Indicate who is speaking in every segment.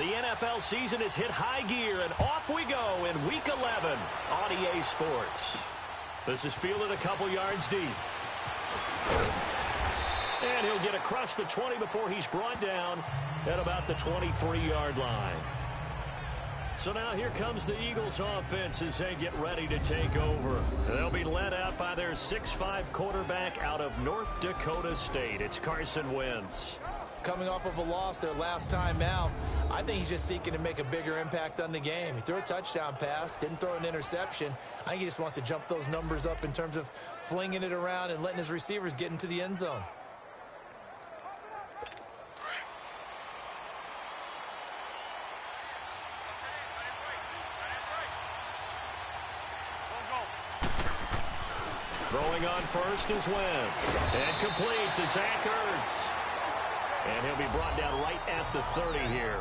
Speaker 1: The NFL season has hit high gear, and off we go in Week 11 on EA Sports. This is fielded a couple yards deep. And he'll get across the 20 before he's brought down at about the 23-yard line. So now here comes the Eagles offense as they get ready to take over. They'll be led out by their 6'5 quarterback out of North Dakota State. It's Carson Wentz.
Speaker 2: Coming off of a loss their last time out, I think he's just seeking to make a bigger impact on the game. He threw a touchdown pass, didn't throw an interception. I think he just wants to jump those numbers up in terms of flinging it around and letting his receivers get into the end zone.
Speaker 1: Throwing on first is Wentz. And complete to Zach Ertz. And he'll be brought down right at the 30 here.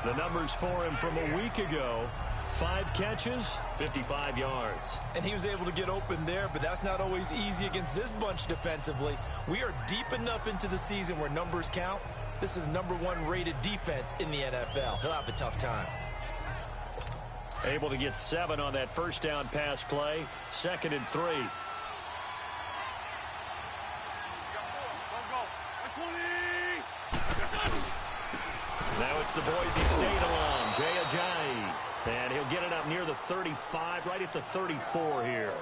Speaker 1: The numbers for him from a week ago: 5 catches, 55 yards.
Speaker 2: And he was able to get open there, but that's not always easy against this bunch defensively. We are deep enough into the season where numbers count. This is the #1 rated defense in the NFL. He'll have a tough time.
Speaker 1: Able to get 7 on that first down pass play. 2nd and 3. Now it's the Boise State alum, Jay Ajayi. And he'll get it up near the 35, right at the 34 here.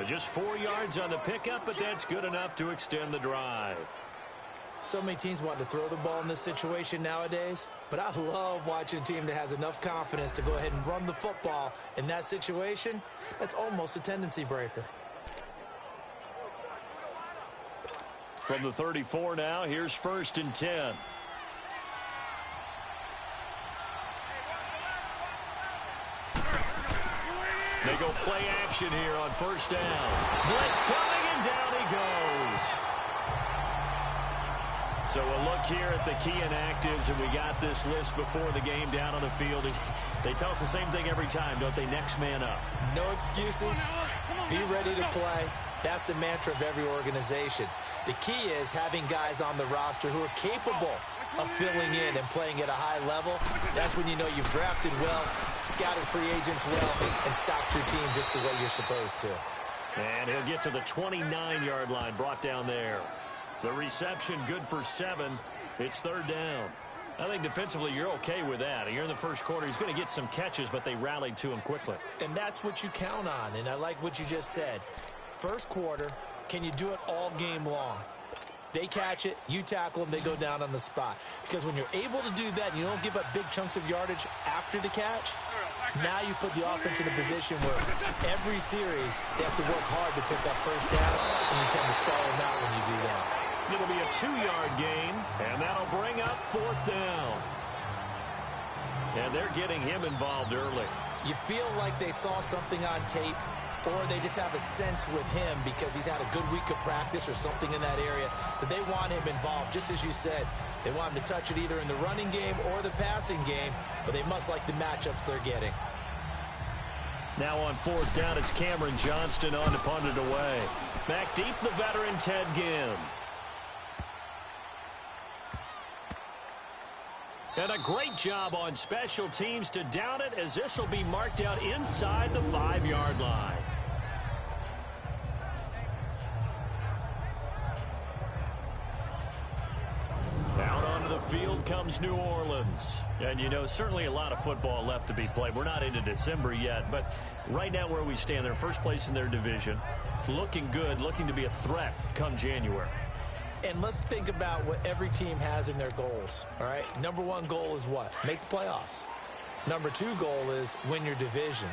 Speaker 1: Just 4 yards on the pickup, but that's good enough to extend the drive.
Speaker 2: So many teams want to throw the ball in this situation nowadays, but I love watching a team that has enough confidence to go ahead and run the football in that situation. That's almost a tendency breaker.
Speaker 1: From the 34 now, here's 1st and 10. They go play action here on 1st down. Blitz coming, and down he goes. So we'll look here at the key inactives, and we got this list before the game down on the field. They tell us the same thing every time, don't they? Next man up.
Speaker 2: No excuses. Be ready to play. That's the mantra of every organization. The key is having guys on the roster who are capable of filling in and playing at a high level. That's when you know you've drafted well, scouted free agents well, and stocked your team just the way you're supposed to.
Speaker 1: And he'll get to the 29-yard line, brought down there. The reception good for 7. It's 3rd down. I think defensively you're okay with that. You're in the first quarter. He's going to get some catches, but they rallied to him quickly.
Speaker 2: And that's what you count on, and I like what you just said. First quarter, can you do it all game long? They catch it, you tackle them, they go down on the spot. Because when you're able to do that, you don't give up big chunks of yardage after the catch, now you put the offense in a position where every series they have to work hard to pick up first downs, and you tend to stall them out when you do that.
Speaker 1: It'll be a 2-yard gain, and that'll bring up 4th down. And they're getting him involved early.
Speaker 2: You feel like they saw something on tape, or they just have a sense with him because he's had a good week of practice or something in that area that they want him involved. Just as you said, they want him to touch it either in the running game or the passing game, but they must like the matchups they're getting.
Speaker 1: Now on 4th down, it's Cameron Johnston on to punt it away. Back deep, the veteran Ted Ginn. And a great job on special teams to down it, as this will be marked out inside the 5-yard line. Out onto the field comes New Orleans. And, you know, certainly a lot of football left to be played. We're not into December yet, but right now where we stand, they're first place in their division. Looking good, looking to be a threat come January.
Speaker 2: And let's think about what every team has in their goals, all right? #1 goal is what? Make the playoffs. #2 goal is win your division.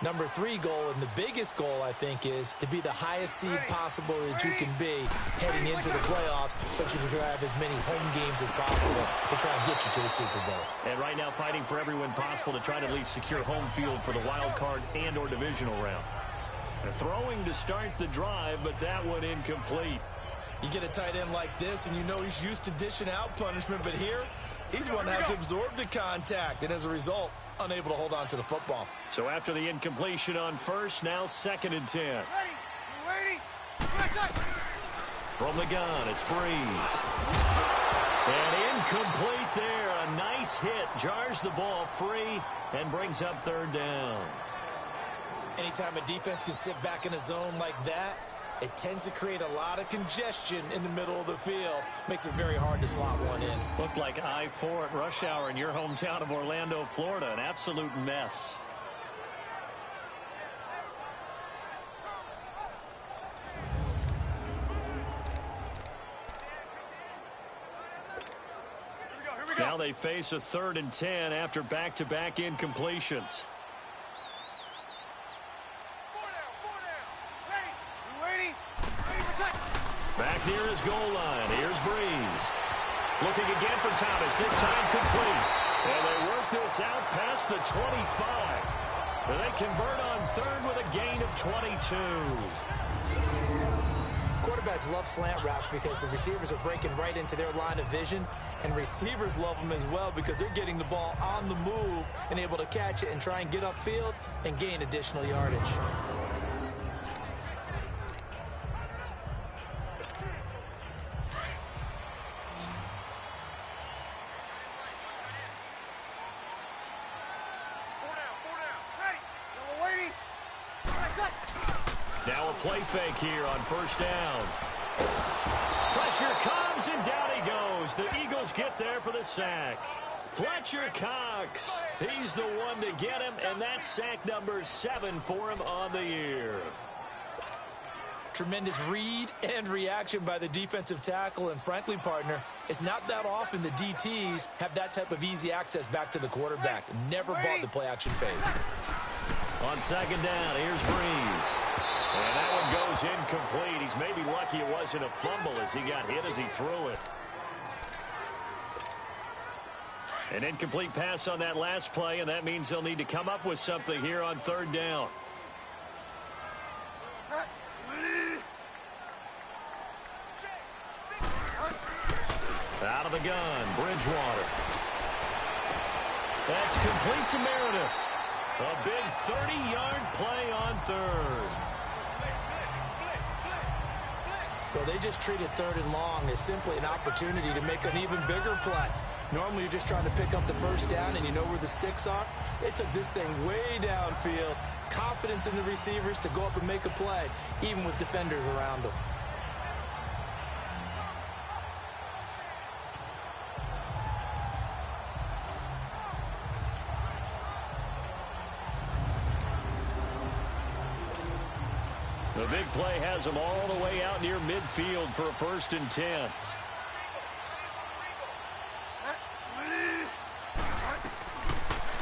Speaker 2: #3 goal, and the biggest goal, I think, is to be the highest seed possible that you can be heading into the playoffs so that you can have as many home games as possible to try and get you to the Super Bowl.
Speaker 1: And right now fighting for every win possible to try to at least secure home field for the wild card and or divisional round. Throwing to start the drive, but that one incomplete.
Speaker 2: You get a tight end like this, and you know he's used to dishing out punishment, but here, he's going to have to absorb the contact, and as a result, unable to hold on to the football.
Speaker 1: So after the incompletion on first, now 2nd and 10.
Speaker 3: Ready.
Speaker 1: From the gun, it's Breeze. And incomplete there. a nice hit, jars the ball free, and brings up third down.
Speaker 2: Anytime a defense can sit back in a zone like that, it tends to create a lot of congestion in the middle of the field. Makes it very hard to slot one in.
Speaker 1: Looked like I-4 at rush hour in your hometown of Orlando, Florida. An absolute mess. Now they face a 3rd and 10 after back-to-back incompletions. Back near his goal line. Here's Breeze. Looking again for Thomas. This time complete. And they work this out past the 25. But they convert on 3rd with a gain of 22.
Speaker 2: Quarterbacks love slant routes because the receivers are breaking right into their line of vision, and receivers love them as well because they're getting the ball on the move and able to catch it and try and get upfield and gain additional yardage.
Speaker 1: Now a play fake here on 1st down. Pressure comes, and down he goes. The Eagles get there for the sack. Fletcher Cox, he's the one to get him, and that's sack number 7 for him on the year.
Speaker 2: Tremendous read and reaction by the defensive tackle, and frankly, partner, it's not that often the DTs have that type of easy access back to the quarterback. Never bought the play-action fake.
Speaker 1: On 2nd down, here's Breeze. And that one goes incomplete. He's maybe lucky it wasn't a fumble as he got hit as he threw it. An incomplete pass on that last play, and that means they'll need to come up with something here on 3rd down. Out of the gun, Bridgewater. That's complete to Meredith. A big 30-yard play on 3rd.
Speaker 2: Well, they just treated 3rd and long as simply an opportunity to make an even bigger play. Normally, you're just trying to pick up the 1st down, and you know where the sticks are. They took this thing way downfield. Confidence in the receivers to go up and make a play, even with defenders around them.
Speaker 1: The big play has them all the way out near midfield for a 1st and 10.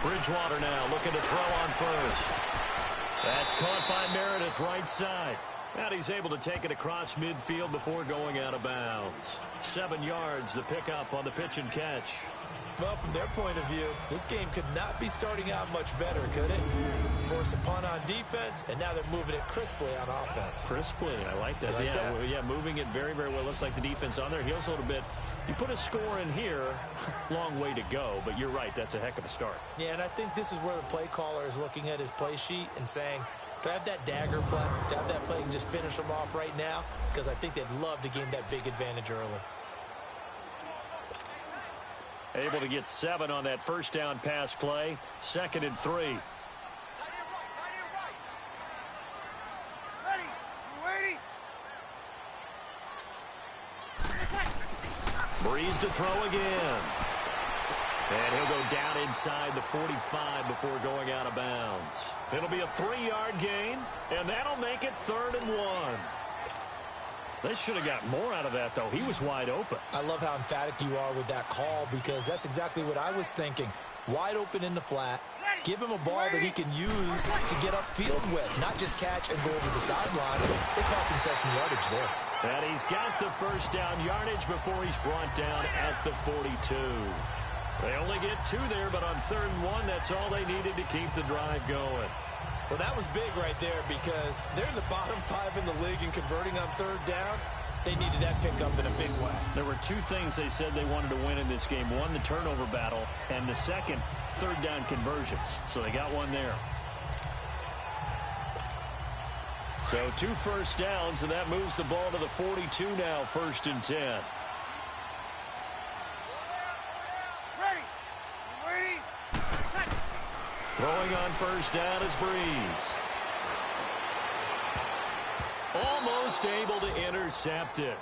Speaker 1: Bridgewater now looking to throw on 1st. That's caught by Meredith right side. And he's able to take it across midfield before going out of bounds. 7 yards, the pickup on the pitch and catch.
Speaker 2: Well, from their point of view, this game could not be starting out much better, could it? Force a punt on defense, and now they're moving it crisply on offense.
Speaker 1: Crisply, I like that. Yeah, moving it very, very well. Looks like the defense on their heels a little bit. You put a score in here, long way to go, but you're right, that's a heck of a start.
Speaker 2: Yeah, and I think this is where the play caller is looking at his play sheet and saying, do I have that dagger play? Do I have that play and just finish them off right now? Because I think they'd love to gain that big advantage early.
Speaker 1: Able to get 7 on that 1st down pass play. 2nd and 3. Breeze to throw again. And he'll go down inside the 45 before going out of bounds. It'll be a 3-yard gain, and that'll make it 3rd and 1. They should have got more out of that, though. He was wide open.
Speaker 2: I love how emphatic you are with that call because that's exactly what I was thinking. Wide open in the flat. Give him a ball that he can use to get upfield with, not just catch and go over the sideline. They cost themselves some yardage there.
Speaker 1: And he's got the 1st down yardage before he's brought down at the 42. They only get 2 there, but on 3rd and 1, that's all they needed to keep the drive going.
Speaker 2: Well, that was big right there because they're in the bottom 5 in the league and converting on 3rd down. They needed that pickup in a big way.
Speaker 1: There were 2 things they said they wanted to win in this game. One, the turnover battle, and the second, 3rd down conversions. So they got one there. So 2 first downs, and that moves the ball to the 42 now, 1st and 10.
Speaker 3: Ready.
Speaker 1: Throwing on first down is Breeze. Almost able to intercept it.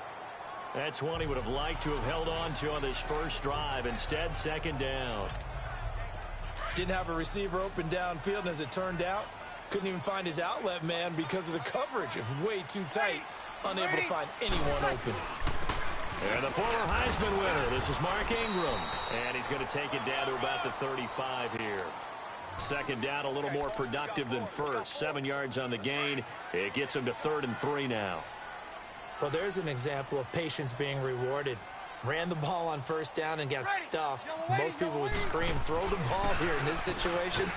Speaker 1: That's one he would have liked to have held on to on this first drive. Instead, second down.
Speaker 2: Didn't have a receiver open downfield, and as it turned out, couldn't even find his outlet man because of the coverage. It was way too tight, unable to find anyone open.
Speaker 1: And the former Heisman winner, this is Mark Ingram. And he's going to take it down to about the 35 here. Second down, a little more productive than first. 7 yards on the gain. It gets him to 3rd and 3 now.
Speaker 2: Well, there's an example of patience being rewarded. Ran the ball on first down and got stuffed. Most people would scream, throw the ball here. In this situation,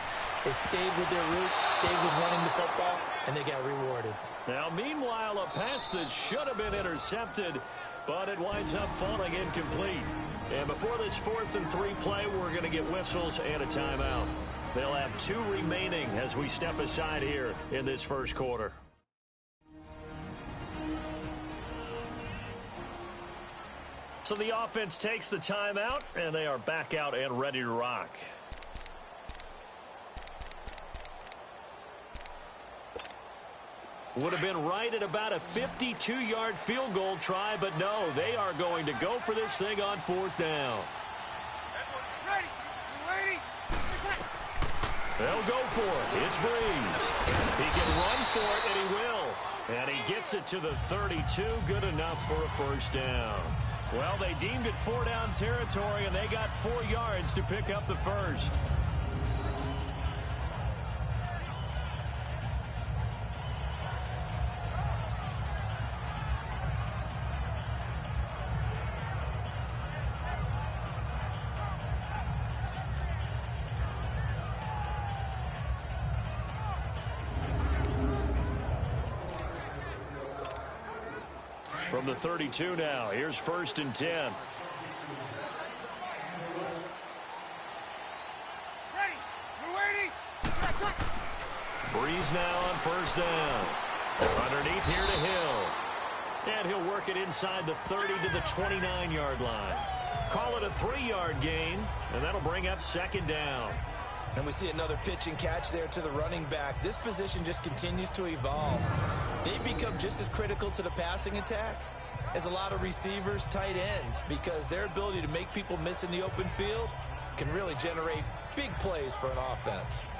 Speaker 2: they stayed with their roots, stayed with running the football, and they got rewarded.
Speaker 1: Now, meanwhile, a pass that should have been intercepted, but it winds up falling incomplete. And before this 4th and 3 play, we're going to get whistles and a timeout. They'll have 2 remaining as we step aside here in this first quarter. So the offense takes the timeout, and they are back out and ready to rock. Would have been right at about a 52-yard field goal try, but no, they are going to go for this thing on 4th down. They'll go for it. It's Breeze. He can run for it, and he will. And he gets it to the 32. Good enough for a first down. Well, they deemed it 4-down territory, and they got 4 yards to pick up the first. From the 32 now, here's 1st and 10. Breeze now on first down. Underneath here to Hill. And he'll work it inside the 30 to the 29-yard line. Call it a 3-yard gain, and that'll bring up 2nd down.
Speaker 2: And we see another pitch and catch there to the running back. This position just continues to evolve. They become just as critical to the passing attack as a lot of receivers, tight ends, because their ability to make people miss in the open field can really generate big plays for an offense.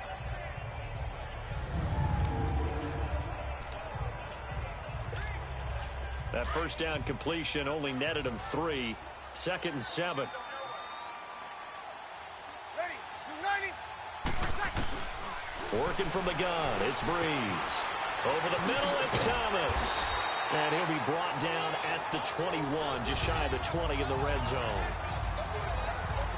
Speaker 1: That first down completion only netted him 3. 2nd and 7. Working from the gun, it's Breeze. Over the middle, it's Thomas. And he'll be brought down at the 21, just shy of the 20 in the red zone.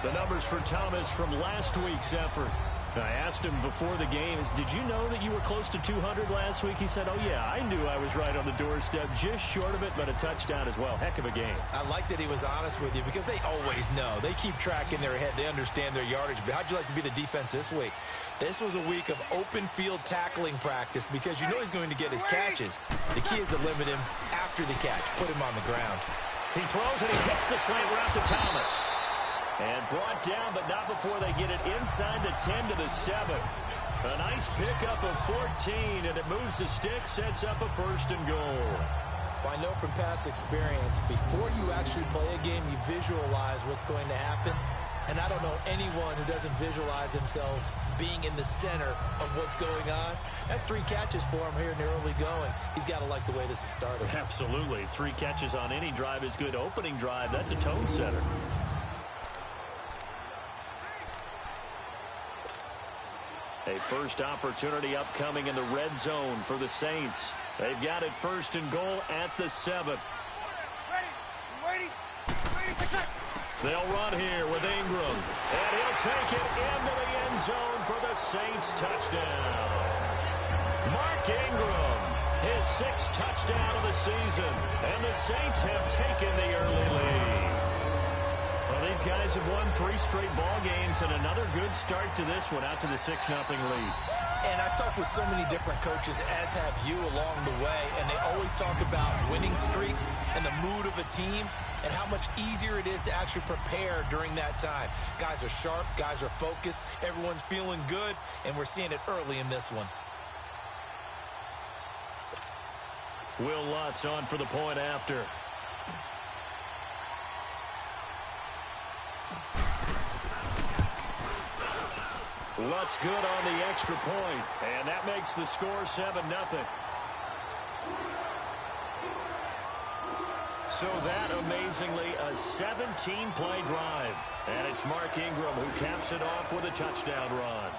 Speaker 1: The numbers for Thomas from last week's effort. I asked him before the game, did you know that you were close to 200 last week? He said, oh, yeah, I knew I was right on the doorstep, just short of it, but a touchdown as well. Heck of a game.
Speaker 2: I like that he was honest with you because they always know. They keep track in their head. They understand their yardage. But how'd you like to be the defense this week? This was a week of open field tackling practice because you know he's going to get his catches. The key is to limit him after the catch, put him on the ground.
Speaker 1: He throws and he hits the slant route to Thomas. And brought down, but not before they get it inside the 10 to the 7. A nice pickup of 14, and it moves the stick, sets up a 1st and goal.
Speaker 2: Well, I know from past experience, before you actually play a game, you visualize what's going to happen. And I don't know anyone who doesn't visualize themselves being in the center of what's going on. That's 3 catches for him here in the early going. He's got to like the way this is started.
Speaker 1: Absolutely. 3 catches on any drive is good. Opening drive, that's a tone setter. A first opportunity upcoming in the red zone for the Saints. They've got it 1st and goal at the 7. They'll run here with Ingram. And he'll take it into the end zone for the Saints touchdown. Mark Ingram, his 6th touchdown of the season. And the Saints have taken the early lead. Well, these guys have won 3 straight ball games and another good start to this one out to the 6-0 lead.
Speaker 2: And I've talked with so many different coaches, as have you, along the way, and they always talk about winning streaks and the mood of a team. and how much easier it is to actually prepare during that time. Guys are sharp, guys are focused, everyone's feeling good, and we're seeing it early in this one.
Speaker 1: Will Lutz on for the point after. Lutz good on the extra point, and that makes the score 7-0. So that, amazingly, a 17-play drive. And it's Mark Ingram who caps it off with a touchdown run.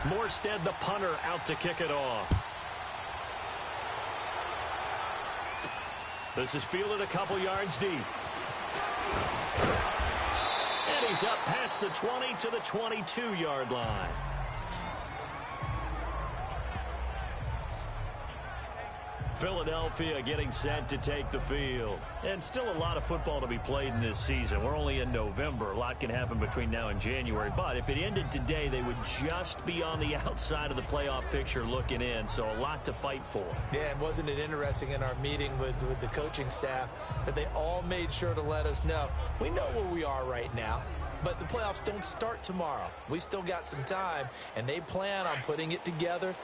Speaker 1: Morstead, the punter, out to kick it off. This is fielded a couple yards deep. And he's up past the 20 to the 22-yard line. Philadelphia getting set to take the field. And still a lot of football to be played in this season. We're only in November. A lot can happen between now and January. But if it ended today, they would just be on the outside of the playoff picture looking in. So a lot to fight for.
Speaker 2: Yeah, and wasn't it interesting in our meeting with the coaching staff that they all made sure to let us know, we know where we are right now, but the playoffs don't start tomorrow. We still got some time, and they plan on putting it together,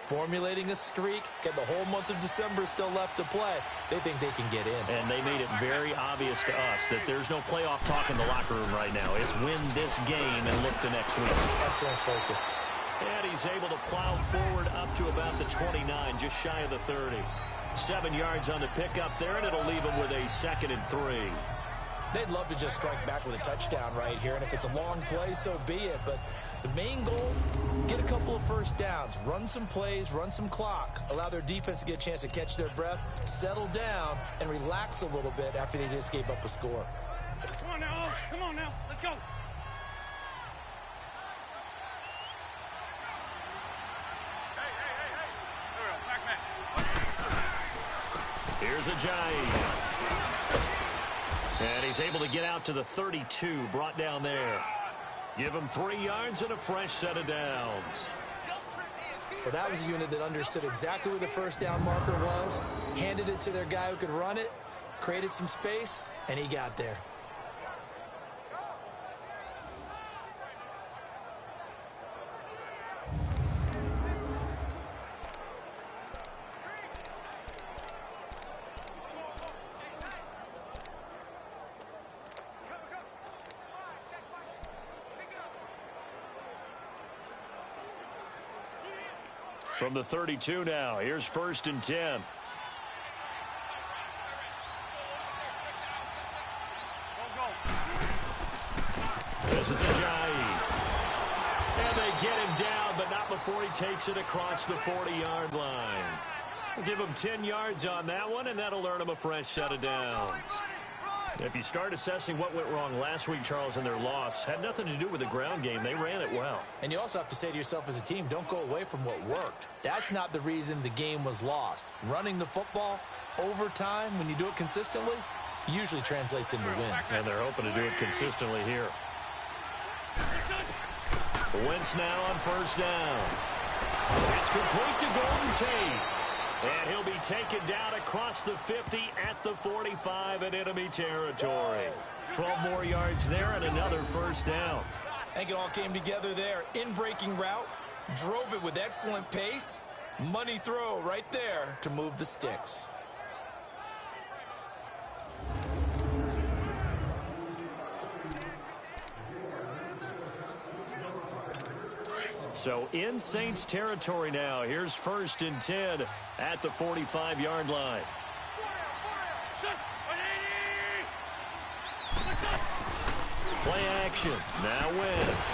Speaker 2: formulating a streak, get the whole month of December still left to play. They think they can get in.
Speaker 1: And they made it very obvious to us that there's no playoff talk in the locker room right now. It's win this game and look to next week.
Speaker 2: Excellent focus.
Speaker 1: And he's able to plow forward up to about the 29, just shy of the 30. 7 yards on the pickup there, and it'll leave him with a 2nd and 3.
Speaker 2: They'd love to just strike back with a touchdown right here, and if it's a long play, so be it. But the main goal, get a couple of first downs, run some plays, run some clock, allow their defense to get a chance to catch their breath, settle down, and relax a little bit after they just gave up a score.
Speaker 3: Come on now, come on now, let's go.
Speaker 1: Here's Ajayi. And he's able to get out to the 32, brought down there. Give him 3 yards and a fresh set of downs.
Speaker 2: Well, that was a unit that understood exactly where the first down marker was, handed it to their guy who could run it, created some space, and he got there.
Speaker 1: From the 32 now, here's 1st and 10. This is Ajayi. And they get him down, but not before he takes it across the 40-yard line. We'll give him 10 yards on that one, and that'll earn him a fresh set of downs. If you start assessing what went wrong last week, Charles, in their loss, had nothing to do with the ground game. They ran it well.
Speaker 2: And you also have to say to yourself as a team, don't go away from what worked. That's not the reason the game was lost. Running the football over time, when you do it consistently, usually translates into wins.
Speaker 1: And they're hoping to do it consistently here. Wentz now on 1st down. It's complete to Golden Tate. And he'll be taken down across the 50 at the 45 in enemy territory. 12 more yards there and another 1st down.
Speaker 2: I think it all came together there. In-breaking route, drove it with excellent pace. Money throw right there to move the sticks.
Speaker 1: So in Saints territory now. Here's 1st and 10 at the 45-yard line. Play action. Now Wentz.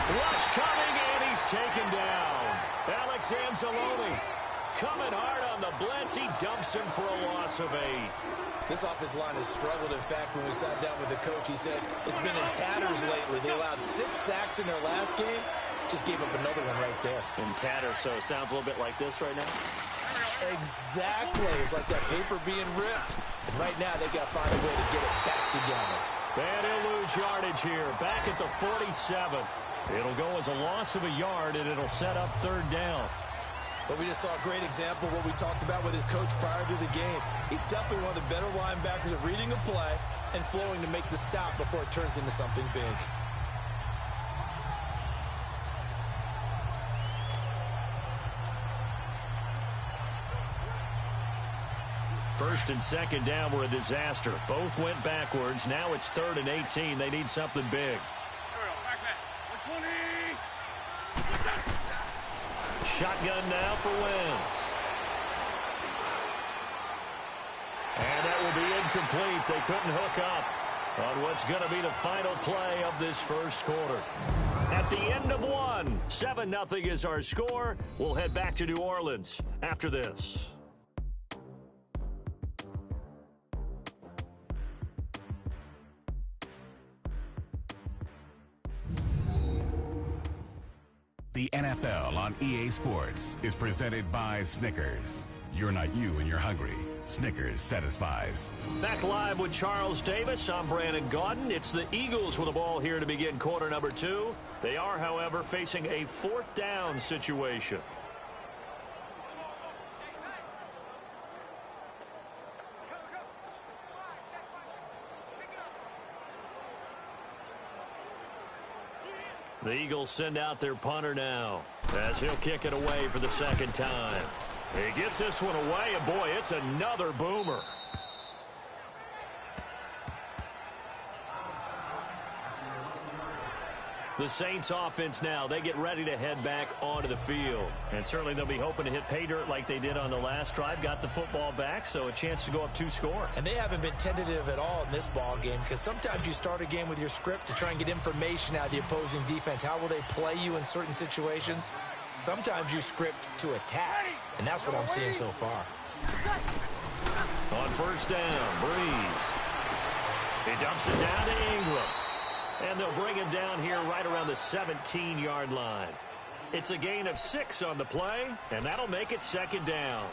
Speaker 1: Rush coming, and he's taken down. Alex Anzalone coming hard on the blitz. He dumps him for a loss of 8.
Speaker 2: This offensive line has struggled. In fact, when we sat down with the coach, he said it's been in tatters lately. They allowed 6 sacks in their last game. Just gave up another one right there.
Speaker 1: In tatters, so it sounds a little bit like this right now.
Speaker 2: Exactly. It's like that paper being ripped. And right now, they've got to find a way to get it back together.
Speaker 1: And he'll lose yardage here. Back at the 47. It'll go as a loss of a yard, and it'll set up 3rd down.
Speaker 2: But we just saw a great example of what we talked about with his coach prior to the game. He's definitely one of the better linebackers at reading a play and flowing to make the stop before it turns into something big.
Speaker 1: First and second down were a disaster. Both went backwards. Now it's 3rd and 18. They need something big. Shotgun now for Wentz. And that will be incomplete. They couldn't hook up on what's going to be the final play of this first quarter. At the end of one, 7-0 is our score. We'll head back to New Orleans after this.
Speaker 4: The NFL on EA Sports is presented by Snickers. You're not you when you're hungry. Snickers satisfies.
Speaker 1: Back live with Charles Davis. I'm Brandon Gaudin. It's the Eagles with the ball here to begin quarter number 2. They are, however, facing a 4th down situation. The Eagles send out their punter now as he'll kick it away for the 2nd time. He gets this one away, and boy, it's another boomer. The Saints offense now, they get ready to head back onto the field. And certainly they'll be hoping to hit pay dirt like they did on the last drive. Got the football back, so a chance to go up 2 scores.
Speaker 2: And they haven't been tentative at all in this ball game, because sometimes you start a game with your script to try and get information out of the opposing defense. How will they play you in certain situations? Sometimes you script to attack, and that's what I'm seeing so far.
Speaker 1: On 1st down, Breeze. He dumps it down to Ingram. And they'll bring him down here right around the 17-yard line. It's a gain of 6 on the play, and that'll make it 2nd down.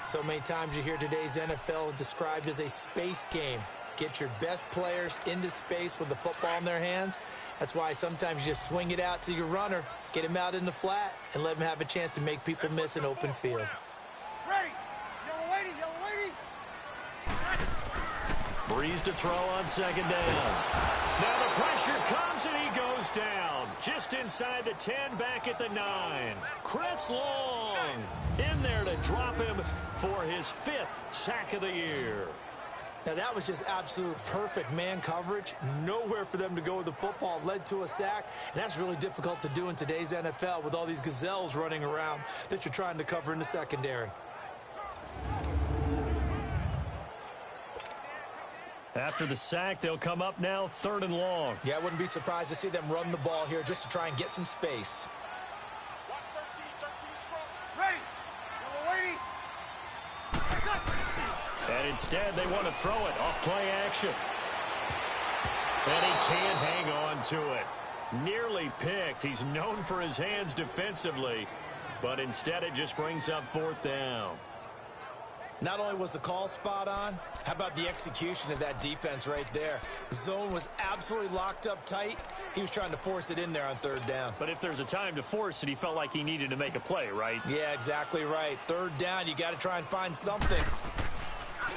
Speaker 2: So many times you hear today's NFL described as a space game. Get your best players into space with the football in their hands. That's why sometimes you just swing it out to your runner, get him out in the flat, and let him have a chance to make people miss an open field.
Speaker 3: Ready. Yellow lady, yellow lady.
Speaker 1: Breeze to throw on 2nd down. Now the pressure comes, and he goes down. Just inside the 10, back at the 9. Chris Long in there to drop him for his 5th sack of the year.
Speaker 2: Now that was just absolute perfect man coverage. Nowhere for them to go with the football. Led to a sack, and that's really difficult to do in today's NFL with all these gazelles running around that you're trying to cover in the secondary.
Speaker 1: After the sack, they'll come up now 3rd and long.
Speaker 2: Yeah, I wouldn't be surprised to see them run the ball here just to try and get some space.
Speaker 3: Watch 13's ready. Yellow lady.
Speaker 1: And instead, they want to throw it off play action. And he can't hang on to it. Nearly picked. He's known for his hands defensively, but instead it just brings up 4th down.
Speaker 2: Not only was the call spot on, how about the execution of that defense right there? The zone was absolutely locked up tight. He was trying to force it in there on 3rd down.
Speaker 1: But if there's a time to force it, he felt like he needed to make a play, right?
Speaker 2: Yeah, exactly right. 3rd down, you got to try and find something.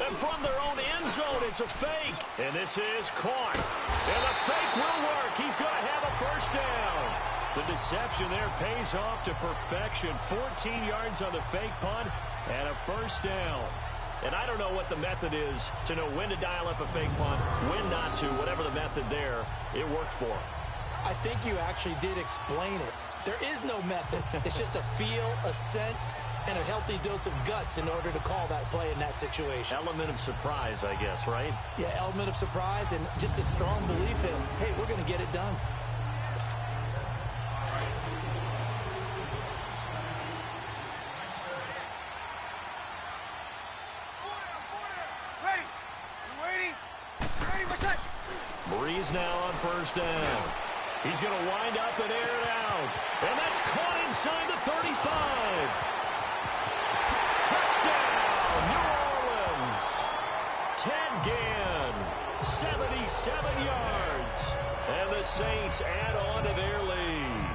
Speaker 1: And from their own end zone, it's a fake. And this is caught. And the fake will work. He's going to have a 1st down. The deception there pays off to perfection. 14 yards on the fake punt and a 1st down. And I don't know what the method is to know when to dial up a fake punt, when not to. Whatever the method there, it worked for him.
Speaker 2: I think you actually did explain it. There is no method. It's just a feel, a sense, and a healthy dose of guts in order to call that play in that situation.
Speaker 1: Element of surprise, I guess, right?
Speaker 2: Yeah, element of surprise and just a strong belief in, hey, we're going to get it done.
Speaker 1: Breeze now on first down. He's going to wind up and air it out. And that's caught inside the 35. Touchdown, New Orleans. Ted Ginn, 77 yards. And the Saints add on to their lead.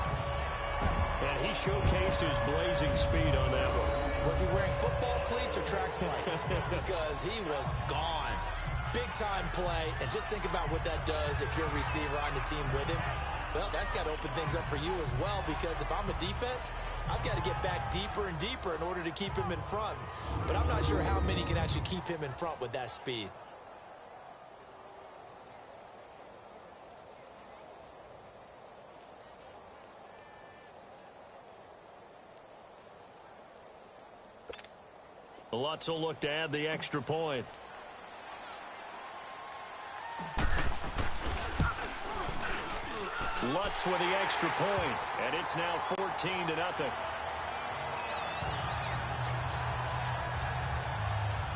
Speaker 1: And he showcased his blazing speed on that one.
Speaker 2: Was he wearing football cleats or track spikes? Because he was gone. Big-time play, and just think about what that does if you're a receiver on the team with him. Well, that's got to open things up for you as well, because if I'm a defense, I've got to get back deeper and deeper in order to keep him in front. But I'm not sure how many can actually keep him in front with that speed.
Speaker 1: Lutz will look to add the extra point. Lutz with the extra point, and it's now 14-0.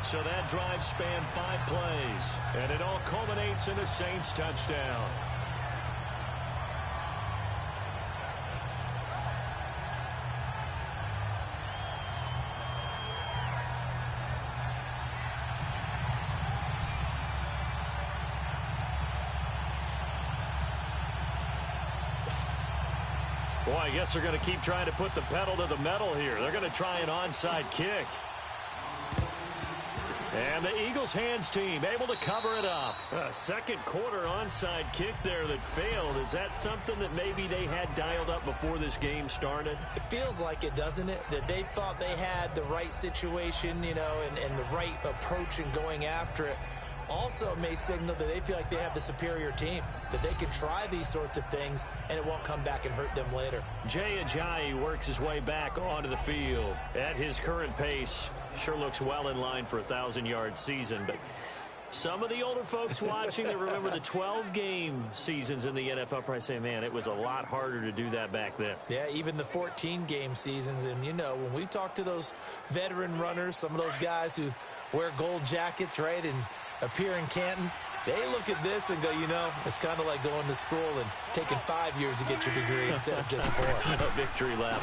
Speaker 1: So that drive spanned 5 plays, and it all culminates in a Saints touchdown. Boy, I guess they're going to keep trying to put the pedal to the metal here. They're going to try an onside kick. And the Eagles hands team able to cover it up. A second quarter onside kick there that failed. Is that something that maybe they had dialed up before this game started?
Speaker 2: It feels like it, doesn't it? That they thought they had the right situation, you know, and the right approach in going after it. Also may signal that they feel like they have the superior team, that they can try these sorts of things and it won't come back and hurt them later.
Speaker 1: Jay Ajayi works his way back onto the field at his current pace. Sure looks well in line for a 1,000-yard season, but some of the older folks watching that remember the 12-game seasons in the NFL probably say, man, it was a lot harder to do that back then.
Speaker 2: Yeah, even the 14-game seasons. And, you know, when we talk to those veteran runners, some of those guys who wear gold jackets, right, and appear in Canton, they look at this and go, you know, it's kind of like going to school and taking 5 years to get your degree instead of just 4.
Speaker 1: A victory lap.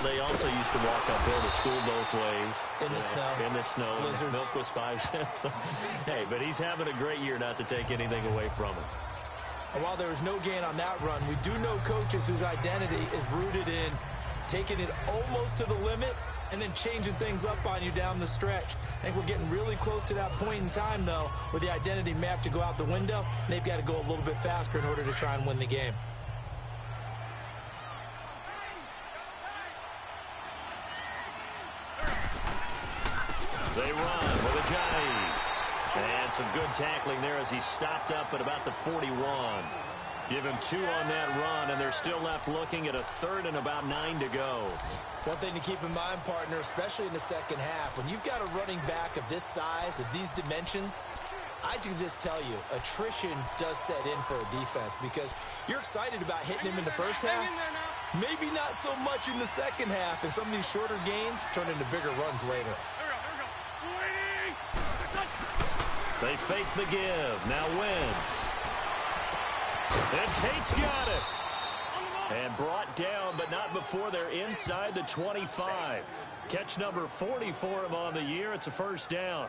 Speaker 1: They also used to walk uphill to school both ways.
Speaker 2: In the snow.
Speaker 1: In the snow.
Speaker 2: Blizzards.
Speaker 1: Milk was 5 cents. Hey, but he's having a great year, not to take anything away from him.
Speaker 2: And while there was no gain on that run, we do know coaches whose identity is rooted in taking it almost to the limit and then changing things up on you down the stretch. I think we're getting really close to that point in time, though, where the identity may have to go out the window, and they've got to go a little bit faster in order to try and win the game.
Speaker 1: They run with Ajayi. And some good tackling there as he stopped up at about the 41. Give him 2 on that run, and they're still left looking at a 3rd and about 9 to go.
Speaker 2: One thing to keep in mind, partner, especially in the second half, when you've got a running back of this size, of these dimensions, I can just tell you, attrition does set in for a defense because you're excited about hitting him in the first half. Maybe not so much in the second half, and some of these shorter gains turn into bigger runs later.
Speaker 1: They fake the give. Now Wentz. And Tate's got it. And brought down, but not before they're inside the 25. Catch number 40 for him on the year. It's a first down.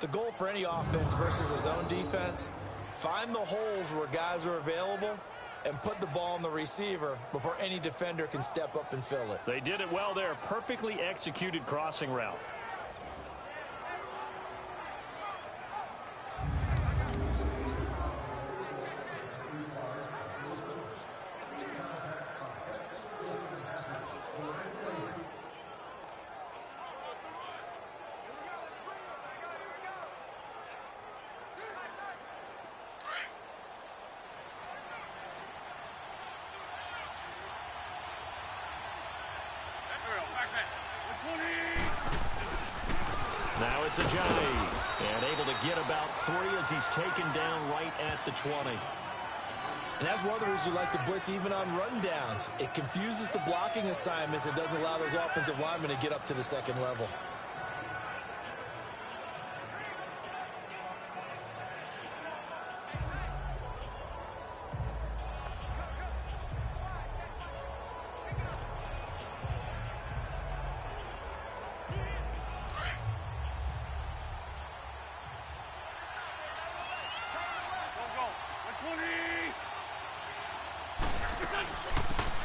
Speaker 2: The goal for any offense versus a zone defense, find the holes where guys are available and put the ball on the receiver before any defender can step up and fill it.
Speaker 1: They did it well there. Perfectly executed crossing route. it's Ajayi. And able to get about 3 as he's taken down right at the 20.
Speaker 2: And that's one of the reasons you like to blitz even on rundowns. It confuses the blocking assignments. It doesn't allow those offensive linemen to get up to the second level.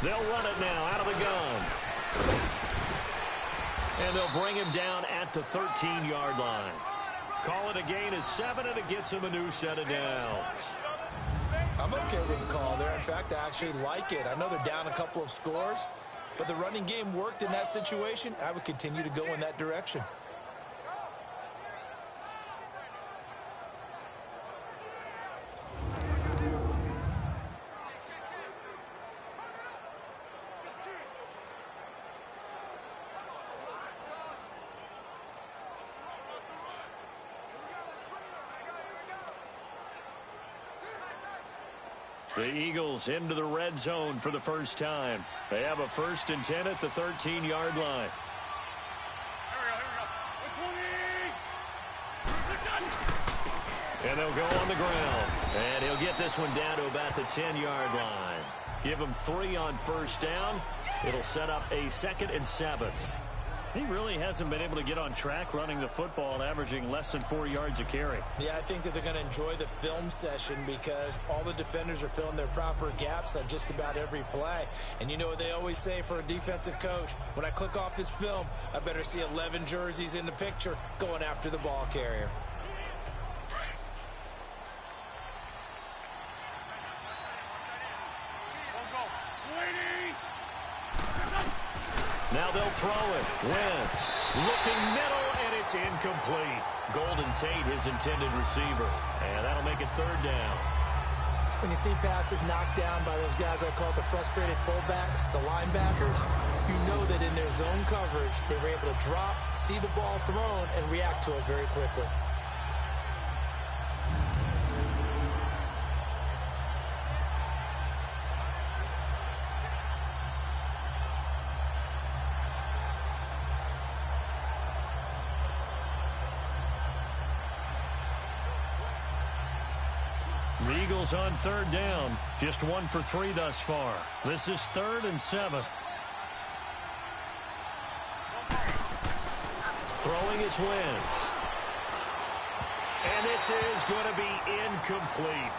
Speaker 1: They'll run it now out of the gun. And they'll bring him down at the 13-yard line. Call it a gain of 7, and it gets him a new set of downs.
Speaker 2: I'm okay with the call there. In fact, I actually like it. I know they're down a couple of scores, but the running game worked in that situation. I would continue to go in that direction.
Speaker 1: The Eagles into the red zone for the first time. They have a 1st and 10 at the 13-yard line. And they'll go on the ground. And he'll get this one down to about the 10-yard line. Give him 3 on 1st down. It'll set up a 2nd and 7. He really hasn't been able to get on track running the football, averaging less than 4 yards a carry.
Speaker 2: Yeah, I think that they're going to enjoy the film session because all the defenders are filling their proper gaps on just about every play. And you know what they always say for a defensive coach? When I click off this film, I better see 11 jerseys in the picture going after the ball carrier.
Speaker 1: Now they'll throw it. Wentz looking middle, and it's incomplete. Golden Tate, his intended receiver. And that'll make it 3rd down.
Speaker 2: When you see passes knocked down by those guys I call the frustrated fullbacks, the linebackers, you know that in their zone coverage, they were able to drop, see the ball thrown, and react to it very quickly.
Speaker 1: The Eagles on 3rd down. Just 1 for 3 thus far. This is 3rd and 7. Throwing is Wentz. And this is going to be incomplete.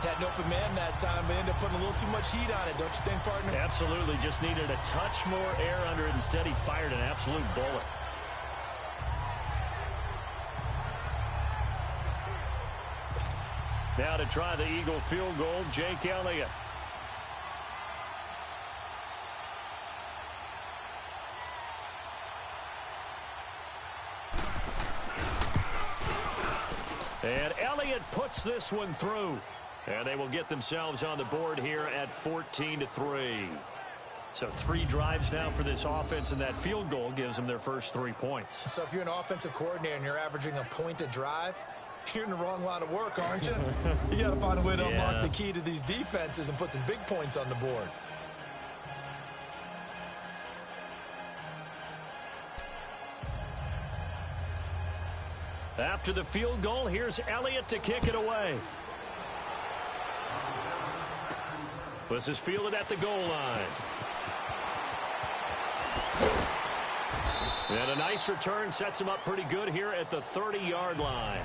Speaker 2: Had an open man that time, but ended up putting a little too much heat on it, don't you think, partner?
Speaker 1: Absolutely. Just needed a touch more air under it. Instead, he fired an absolute bullet. Now to try the Eagle field goal, Jake Elliott. And Elliott puts this one through. And they will get themselves on the board here at 14-3. So 3 drives now for this offense, and that field goal gives them their first 3 points.
Speaker 2: So if you're an offensive coordinator and you're averaging a point a drive, you're in the wrong line of work, aren't you? You got to find a way to unlock the key to these defenses and put some big points on the board.
Speaker 1: After the field goal, here's Elliott to kick it away. This is fielded at the goal line. And a nice return sets him up pretty good here at the 30-yard line.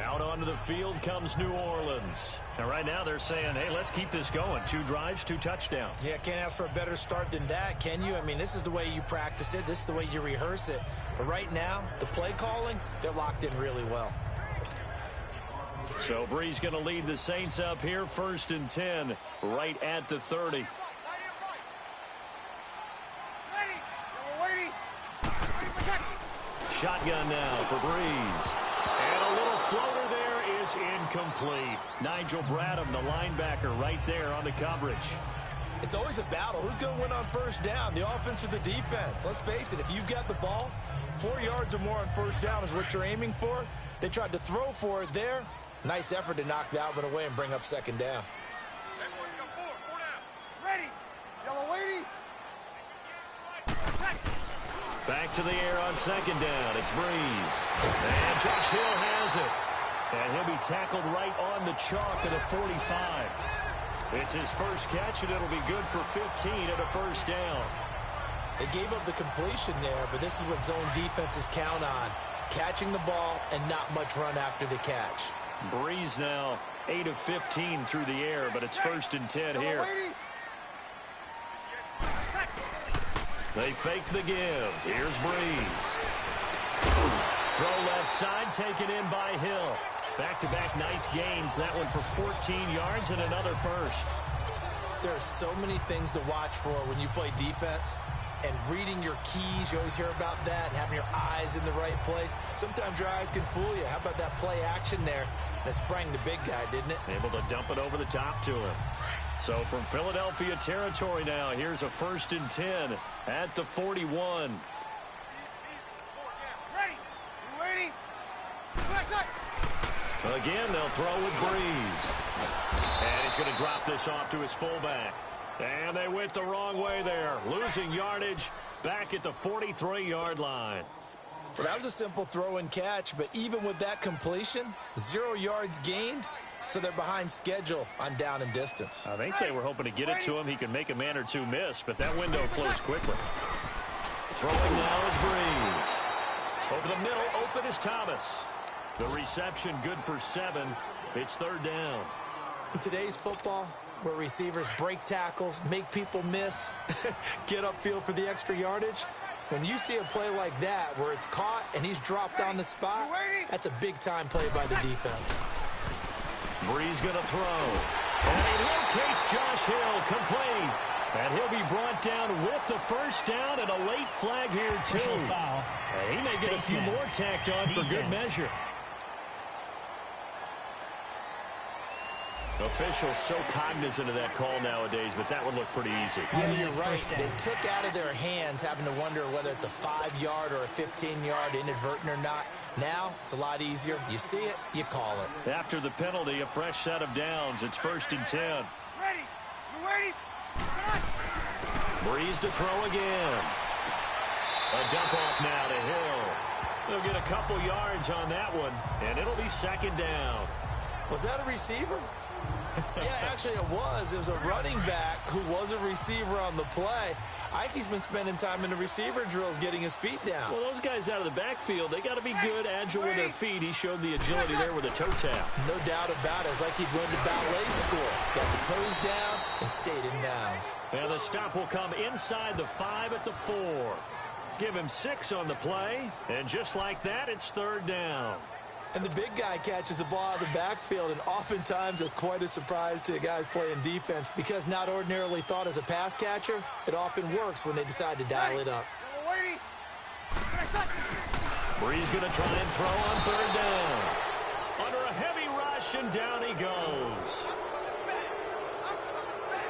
Speaker 1: Out onto the field comes New Orleans. And right now they're saying, hey, let's keep this going. 2 drives, 2 touchdowns.
Speaker 2: Yeah, can't ask for a better start than that, can you? I mean, this is the way you practice it. This is the way you rehearse it. But right now, the play calling, they're locked in really well.
Speaker 1: So Brees going to lead the Saints up here, 1st and 10, right at the 30. Shotgun now for Brees. And a little floater there is incomplete. Nigel Bradham, the linebacker, right there on the coverage.
Speaker 2: It's always a battle. Who's going to win on first down, the offense or the defense? Let's face it, if you've got the ball, 4 yards or more on first down is what you're aiming for. They tried to throw for it there. Nice effort to knock that one away and bring up second down.
Speaker 3: Ready. Yellow lady.
Speaker 1: Back to the air on second down. It's Breeze. And Josh Hill has it. And he'll be tackled right on the chalk at the 45. It's his first catch, and it'll be good for 15 at a first down.
Speaker 2: They gave up the completion there, but this is what zone defenses count on. Catching the ball and not much run after the catch.
Speaker 1: Breeze now 8 of 15 through the air, but it's first and 10 here. They fake the give. Here's Breeze. Throw left side, taken in by Hill. Back-to-back nice gains. That one for 14 yards and another first.
Speaker 2: There are so many things to watch for when you play defense. And reading your keys, you always hear about that, and having your eyes in the right place. Sometimes your eyes can fool you. How about that play action there? That sprang the big guy, didn't it?
Speaker 1: Able to dump it over the top to him. So from Philadelphia territory now, here's a first and 10 at the 41.
Speaker 3: Ready. You waiting?
Speaker 1: Again, they'll throw with Breeze. And he's going to drop this off to his fullback. And they went the wrong way there. Losing yardage back at the 43-yard line.
Speaker 2: Well, that was a simple throw and catch, but even with that completion, 0 yards gained, so they're behind schedule on down and distance.
Speaker 1: I think they were hoping to get it to him. He could make a man or two miss, but that window closed quickly. Throwing now is Breeze. Over the middle, open is Thomas. The reception good for 7. It's third down.
Speaker 2: In today's football, where receivers break tackles, make people miss, get upfield for the extra yardage, when you see a play like that where it's caught and he's dropped on the spot, that's a big-time play by the defense.
Speaker 1: Breeze going to throw. And he locates Josh Hill, complete. And he'll be brought down with the first down and a late flag here, too.
Speaker 5: Foul.
Speaker 1: And he may get a few more tacked on for good measure. Officials so cognizant of that call nowadays, but that would look pretty easy.
Speaker 2: Yeah, you're right. They took out of their hands having to wonder whether it's a 5-yard or a 15-yard, inadvertent or not. Now, it's a lot easier. You see it, you call it.
Speaker 1: After the penalty, a fresh set of downs. It's first and 10.
Speaker 3: Ready. You waiting?
Speaker 1: Breeze to throw again. A dump off now to Hill. They'll get a couple yards on that one, and it'll be second down.
Speaker 2: Was that a receiver? Yeah, actually it was. It was a running back who was a receiver on the play. Ikey's been spending time in the receiver drills getting his feet down.
Speaker 1: Well, those guys out of the backfield, they got to be good, agile with their feet. He showed the agility there with a toe tap.
Speaker 2: No doubt about it. It's like he'd went to ballet school. Got the toes down and stayed in bounds.
Speaker 1: And the stop will come inside the 5 at the 4. Give him 6 on the play, and just like that, it's third down.
Speaker 2: And the big guy catches the ball out of the backfield, and oftentimes it's quite a surprise to the guys playing defense because not ordinarily thought as a pass catcher, it often works when they decide to dial it up.
Speaker 1: Breeze going to try and throw on third down. Under a heavy rush, and down he goes.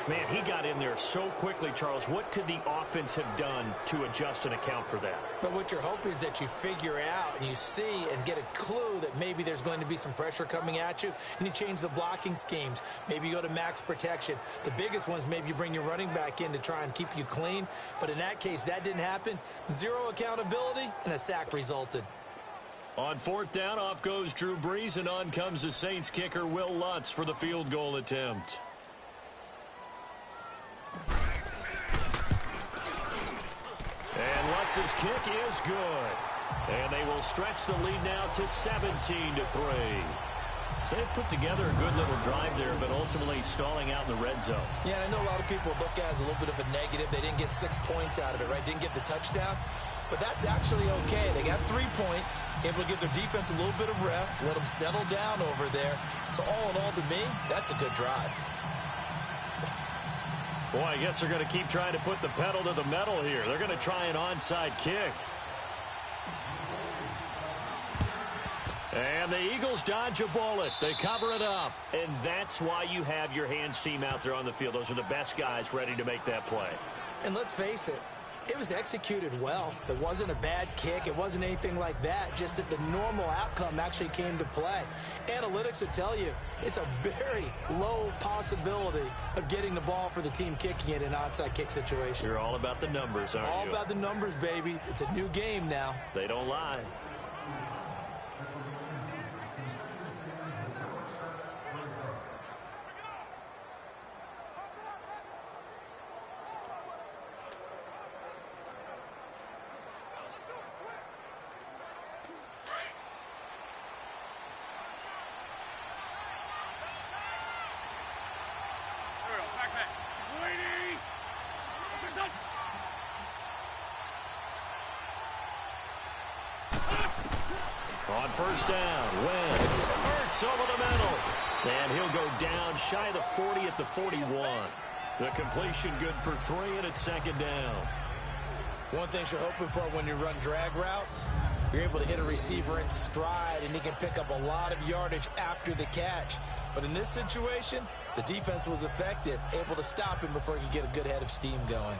Speaker 1: Man, he got in there so quickly, Charles. What could the offense have done to adjust and account for that?
Speaker 2: But what you're hoping is that you figure out and you see and get a clue that maybe there's going to be some pressure coming at you, and you change the blocking schemes. Maybe you go to max protection. The biggest one is maybe you bring your running back in to try and keep you clean. But in that case, that didn't happen. 0 accountability, and a sack resulted.
Speaker 1: On fourth down, off goes Drew Brees, and on comes the Saints kicker, Will Lutz, for the field goal attempt. And Lutz's kick is good. And they will stretch the lead now to 17-3. So they've put together a good little drive there, but ultimately stalling out in the red zone.
Speaker 2: Yeah, I know a lot of people look at it as a little bit of a negative. They didn't get 6 points out of it, right? Didn't get the touchdown. But that's actually okay. They got 3 points, able to give their defense a little bit of rest, let them settle down over there. So all in all, to me, that's a good drive.
Speaker 1: Boy, I guess they're going to keep trying to put the pedal to the metal here. They're going to try an onside kick. And the Eagles dodge a bullet. They cover it up. And that's why you have your hands team out there on the field. Those are the best guys ready to make that play.
Speaker 2: And let's face it, it was executed well. It wasn't a bad kick. It wasn't anything like that. Just that the normal outcome actually came to play. Analytics will tell you it's a very low possibility of getting the ball for the team kicking it in an onside kick situation.
Speaker 1: You're all about the numbers, aren't you?
Speaker 2: All about the numbers, baby. It's a new game now.
Speaker 1: They don't lie. On first down, Wentz hurts over the middle. And he'll go down shy of the 40 at the 41. The completion good for 3, and it's second down.
Speaker 2: One thing you're hoping for when you run drag routes, you're able to hit a receiver in stride, and he can pick up a lot of yardage after the catch. But in this situation, the defense was effective, able to stop him before he could get a good head of steam going.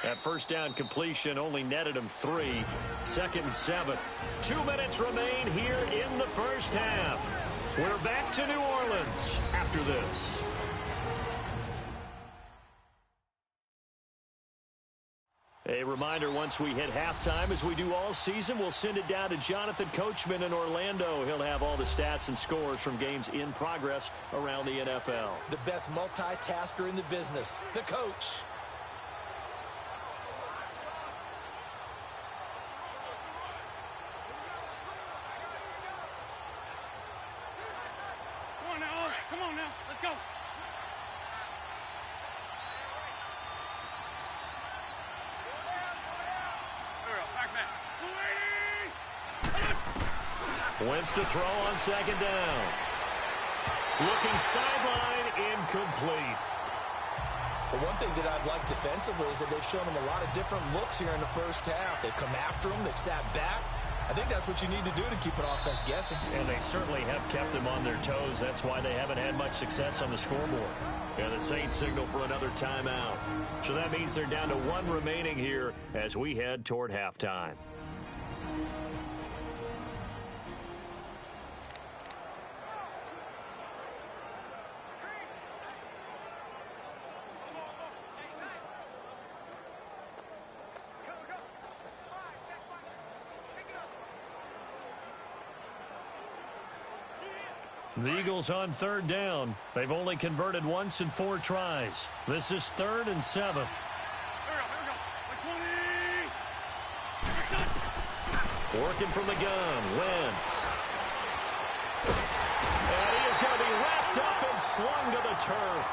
Speaker 1: That first down completion only netted him 3. Second and 7. 2 minutes remain here in the first half. We're back to New Orleans after this. A reminder, once we hit halftime, as we do all season, we'll send it down to Jonathan Coachman in Orlando. He'll have all the stats and scores from games in progress around the NFL.
Speaker 2: The best multitasker in the business, the coach.
Speaker 3: Come on now, let's go.
Speaker 1: Wentz to throw on second down. Looking sideline, incomplete.
Speaker 2: But one thing that I've liked defensively is that they've shown him a lot of different looks here in the first half. They've come after him, they've sat back. I think that's what you need to do to keep an offense guessing.
Speaker 1: And they certainly have kept them on their toes. That's why they haven't had much success on the scoreboard. And the Saints signal for another timeout. So that means they're down to 1 remaining here as we head toward halftime. The Eagles on third down. They've only converted once in 4 tries. This is 3rd and 7. Working from the gun, Wentz. And he is going to be wrapped up and slung to the turf.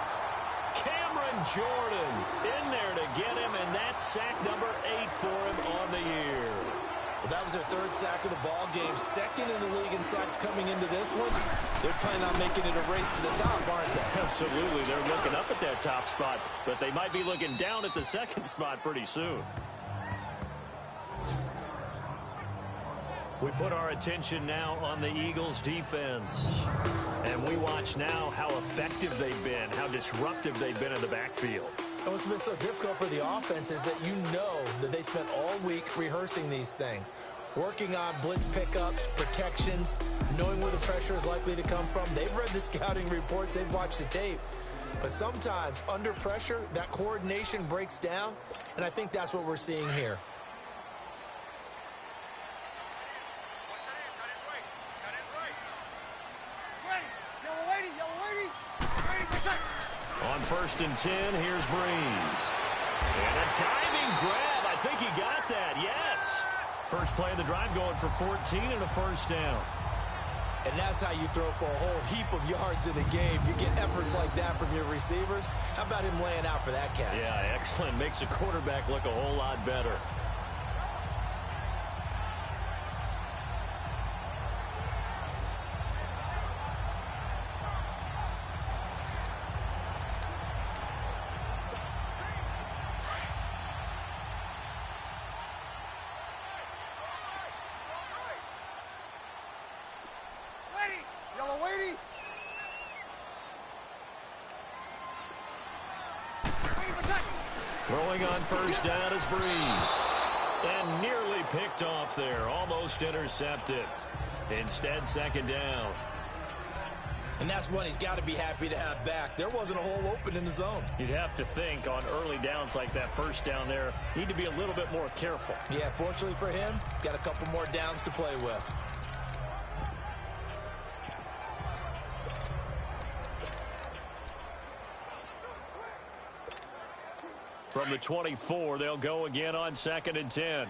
Speaker 1: Cameron Jordan in there to get him, and that's sack number 8 for him on the year.
Speaker 2: Well, that was their 3rd sack of the ball game. 2nd in the league in sacks coming into this one. They're planning on making it a race to the top, aren't they?
Speaker 1: Absolutely. They're looking up at that top spot, but they might be looking down at the 2nd spot pretty soon. We put our attention now on the Eagles' defense. And we watch now how effective they've been, how disruptive they've been in the backfield.
Speaker 2: And what's been so difficult for the offense is that you know that they spent all week rehearsing these things, working on blitz pickups, protections, knowing where the pressure is likely to come from. They've read the scouting reports. They've watched the tape. But sometimes, under pressure, that coordination breaks down, and I think that's what we're seeing here.
Speaker 1: On 1st and 10, here's Breeze. And a diving grab. I think he got that. Yes. First play of the drive going for 14 and a first down.
Speaker 2: And that's how you throw for a whole heap of yards in the game. You get efforts like that from your receivers. How about him laying out for that catch?
Speaker 1: Yeah, excellent. Makes the quarterback look a whole lot better.
Speaker 3: Yellow weighty.
Speaker 1: Throwing on first down is Breeze. And nearly picked off there. Almost intercepted. Instead, second down.
Speaker 2: And that's one he's got to be happy to have back. There wasn't a hole open in the zone.
Speaker 1: You'd have to think on early downs like that first down there, need to be a little bit more careful.
Speaker 2: Yeah, fortunately for him, got a couple more downs to play with.
Speaker 1: From the 24, they'll go again on 2nd and 10.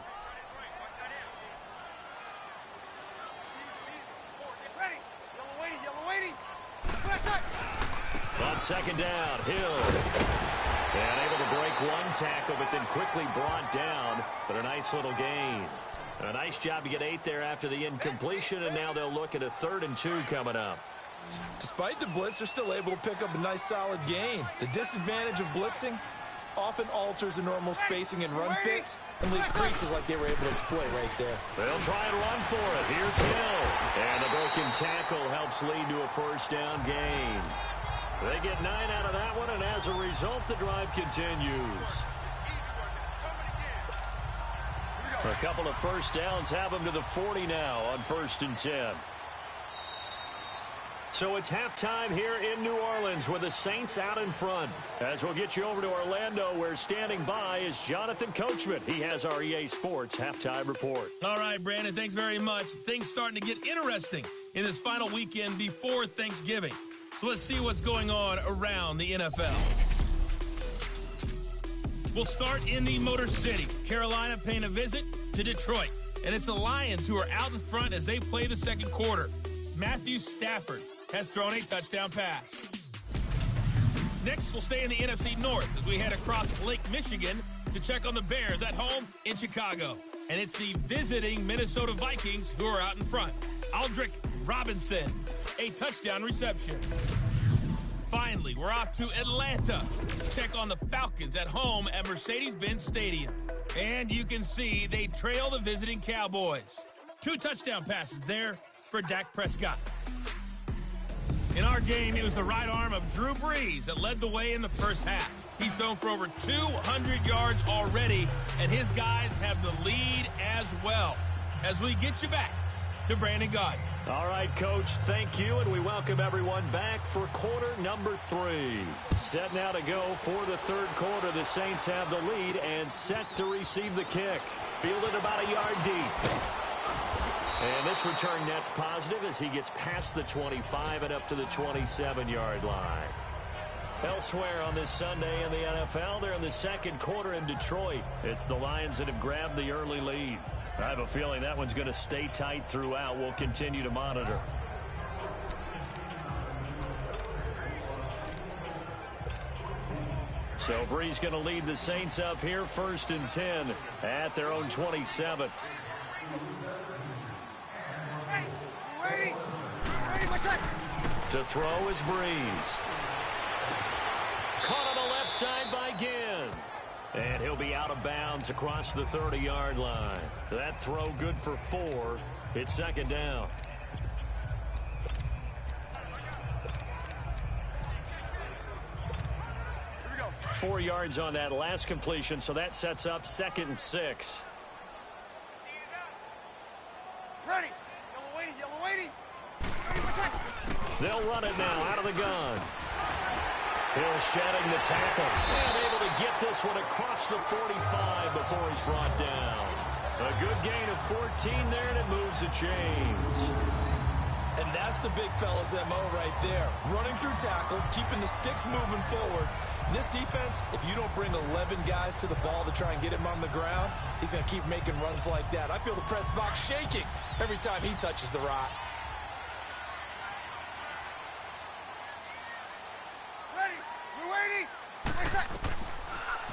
Speaker 1: On second down, Hill. And able to break one tackle, but then quickly brought down. But a nice little gain. A nice job to get 8 there after the incompletion, and now they'll look at a 3rd and 2 coming up.
Speaker 2: Despite the blitz, they're still able to pick up a nice solid gain. The disadvantage of blitzing often alters the normal spacing and run fits and leaves creases like they were able to exploit right there.
Speaker 1: They'll try and run for it. Here's Hill. And the broken tackle helps lead to a first down gain. They get 9 out of that one, and as a result, the drive continues. A couple of first downs have them to the 40 now on 1st and 10. So it's halftime here in New Orleans with the Saints out in front. As we'll get you over to Orlando, where standing by is Jonathan Coachman. He has our EA Sports halftime report.
Speaker 5: All right, Brandon, thanks very much. Things starting to get interesting in this final weekend before Thanksgiving. So let's see what's going on around the NFL. We'll start in the Motor City. Carolina paying a visit to Detroit. And it's the Lions who are out in front as they play the second quarter. Matthew Stafford has thrown a touchdown pass. Next, we'll stay in the NFC North as we head across Lake Michigan to check on the Bears at home in Chicago. And it's the visiting Minnesota Vikings who are out in front. Aldrick Robinson, a touchdown reception. Finally, we're off to Atlanta to check on the Falcons at home at Mercedes-Benz Stadium. And you can see they trail the visiting Cowboys. 2 touchdown passes there for Dak Prescott. In our game, it was the right arm of Drew Brees that led the way in the first half. He's thrown for over 200 yards already, and his guys have the lead as well. As we get you back to Brandon Gaudin.
Speaker 1: All right, Coach, thank you, and we welcome everyone back for quarter number 3. Set now to go for the third quarter. The Saints have the lead and set to receive the kick. Fielded about a yard deep. And this return net's positive as he gets past the 25 and up to the 27-yard line. Elsewhere on this Sunday in the NFL, they're in the second quarter in Detroit. It's the Lions that have grabbed the early lead. I have a feeling that one's going to stay tight throughout. We'll continue to monitor. So Brees going to lead the Saints up here, 1st and 10 at their own 27. To throw is Brees. Caught on the left side by Ginn. And he'll be out of bounds across the 30-yard line. That throw good for 4. It's second down.
Speaker 3: Here we go.
Speaker 1: 4 yards on that last completion, so that sets up 2nd and 6.
Speaker 3: Ready. Yellow weighty. Ready,
Speaker 1: They'll run it now out of the gun. Hill shedding the tackle and able to get this one across the 45 before he's brought down. A good gain of 14 there, and it moves the chains.
Speaker 2: And that's the big fella's MO right there. Running through tackles, keeping the sticks moving forward. This defense, if you don't bring 11 guys to the ball to try and get him on the ground, he's going to keep making runs like that. I feel the press box shaking every time he touches the rock.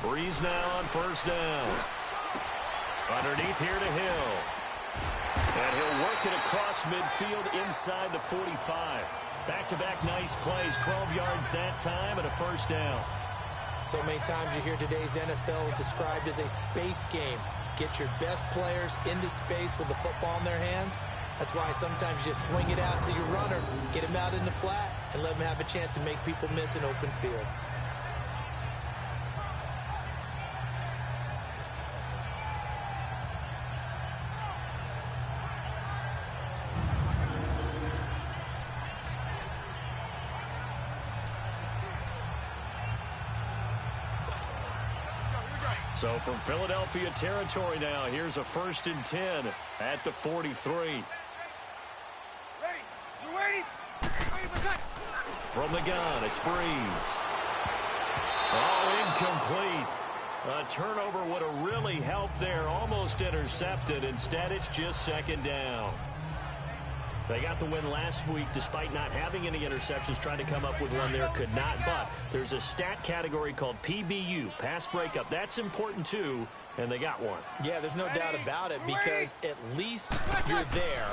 Speaker 1: Breeze now on first down. Underneath here to Hill. And he'll work it across midfield inside the 45. Back-to-back nice plays, 12 yards that time and a first down.
Speaker 2: So many times you hear today's NFL described as a space game. Get your best players into space with the football in their hands. That's why sometimes you just swing it out to your runner, get him out in the flat, and let him have a chance to make people miss an open field.
Speaker 1: So from Philadelphia territory now, here's a 1st and 10 at the 43.
Speaker 3: Ready. You waiting? Waiting for touch.
Speaker 1: From the gun, it's Breeze. Oh, incomplete. A turnover would have really helped there. Almost intercepted. Instead, it's just 2nd down. They got the win last week despite not having any interceptions. Tried to come up with one there, could not. But there's a stat category called PBU, pass breakup. That's important too, and they got one.
Speaker 2: Yeah, there's no doubt about it because at least you're there,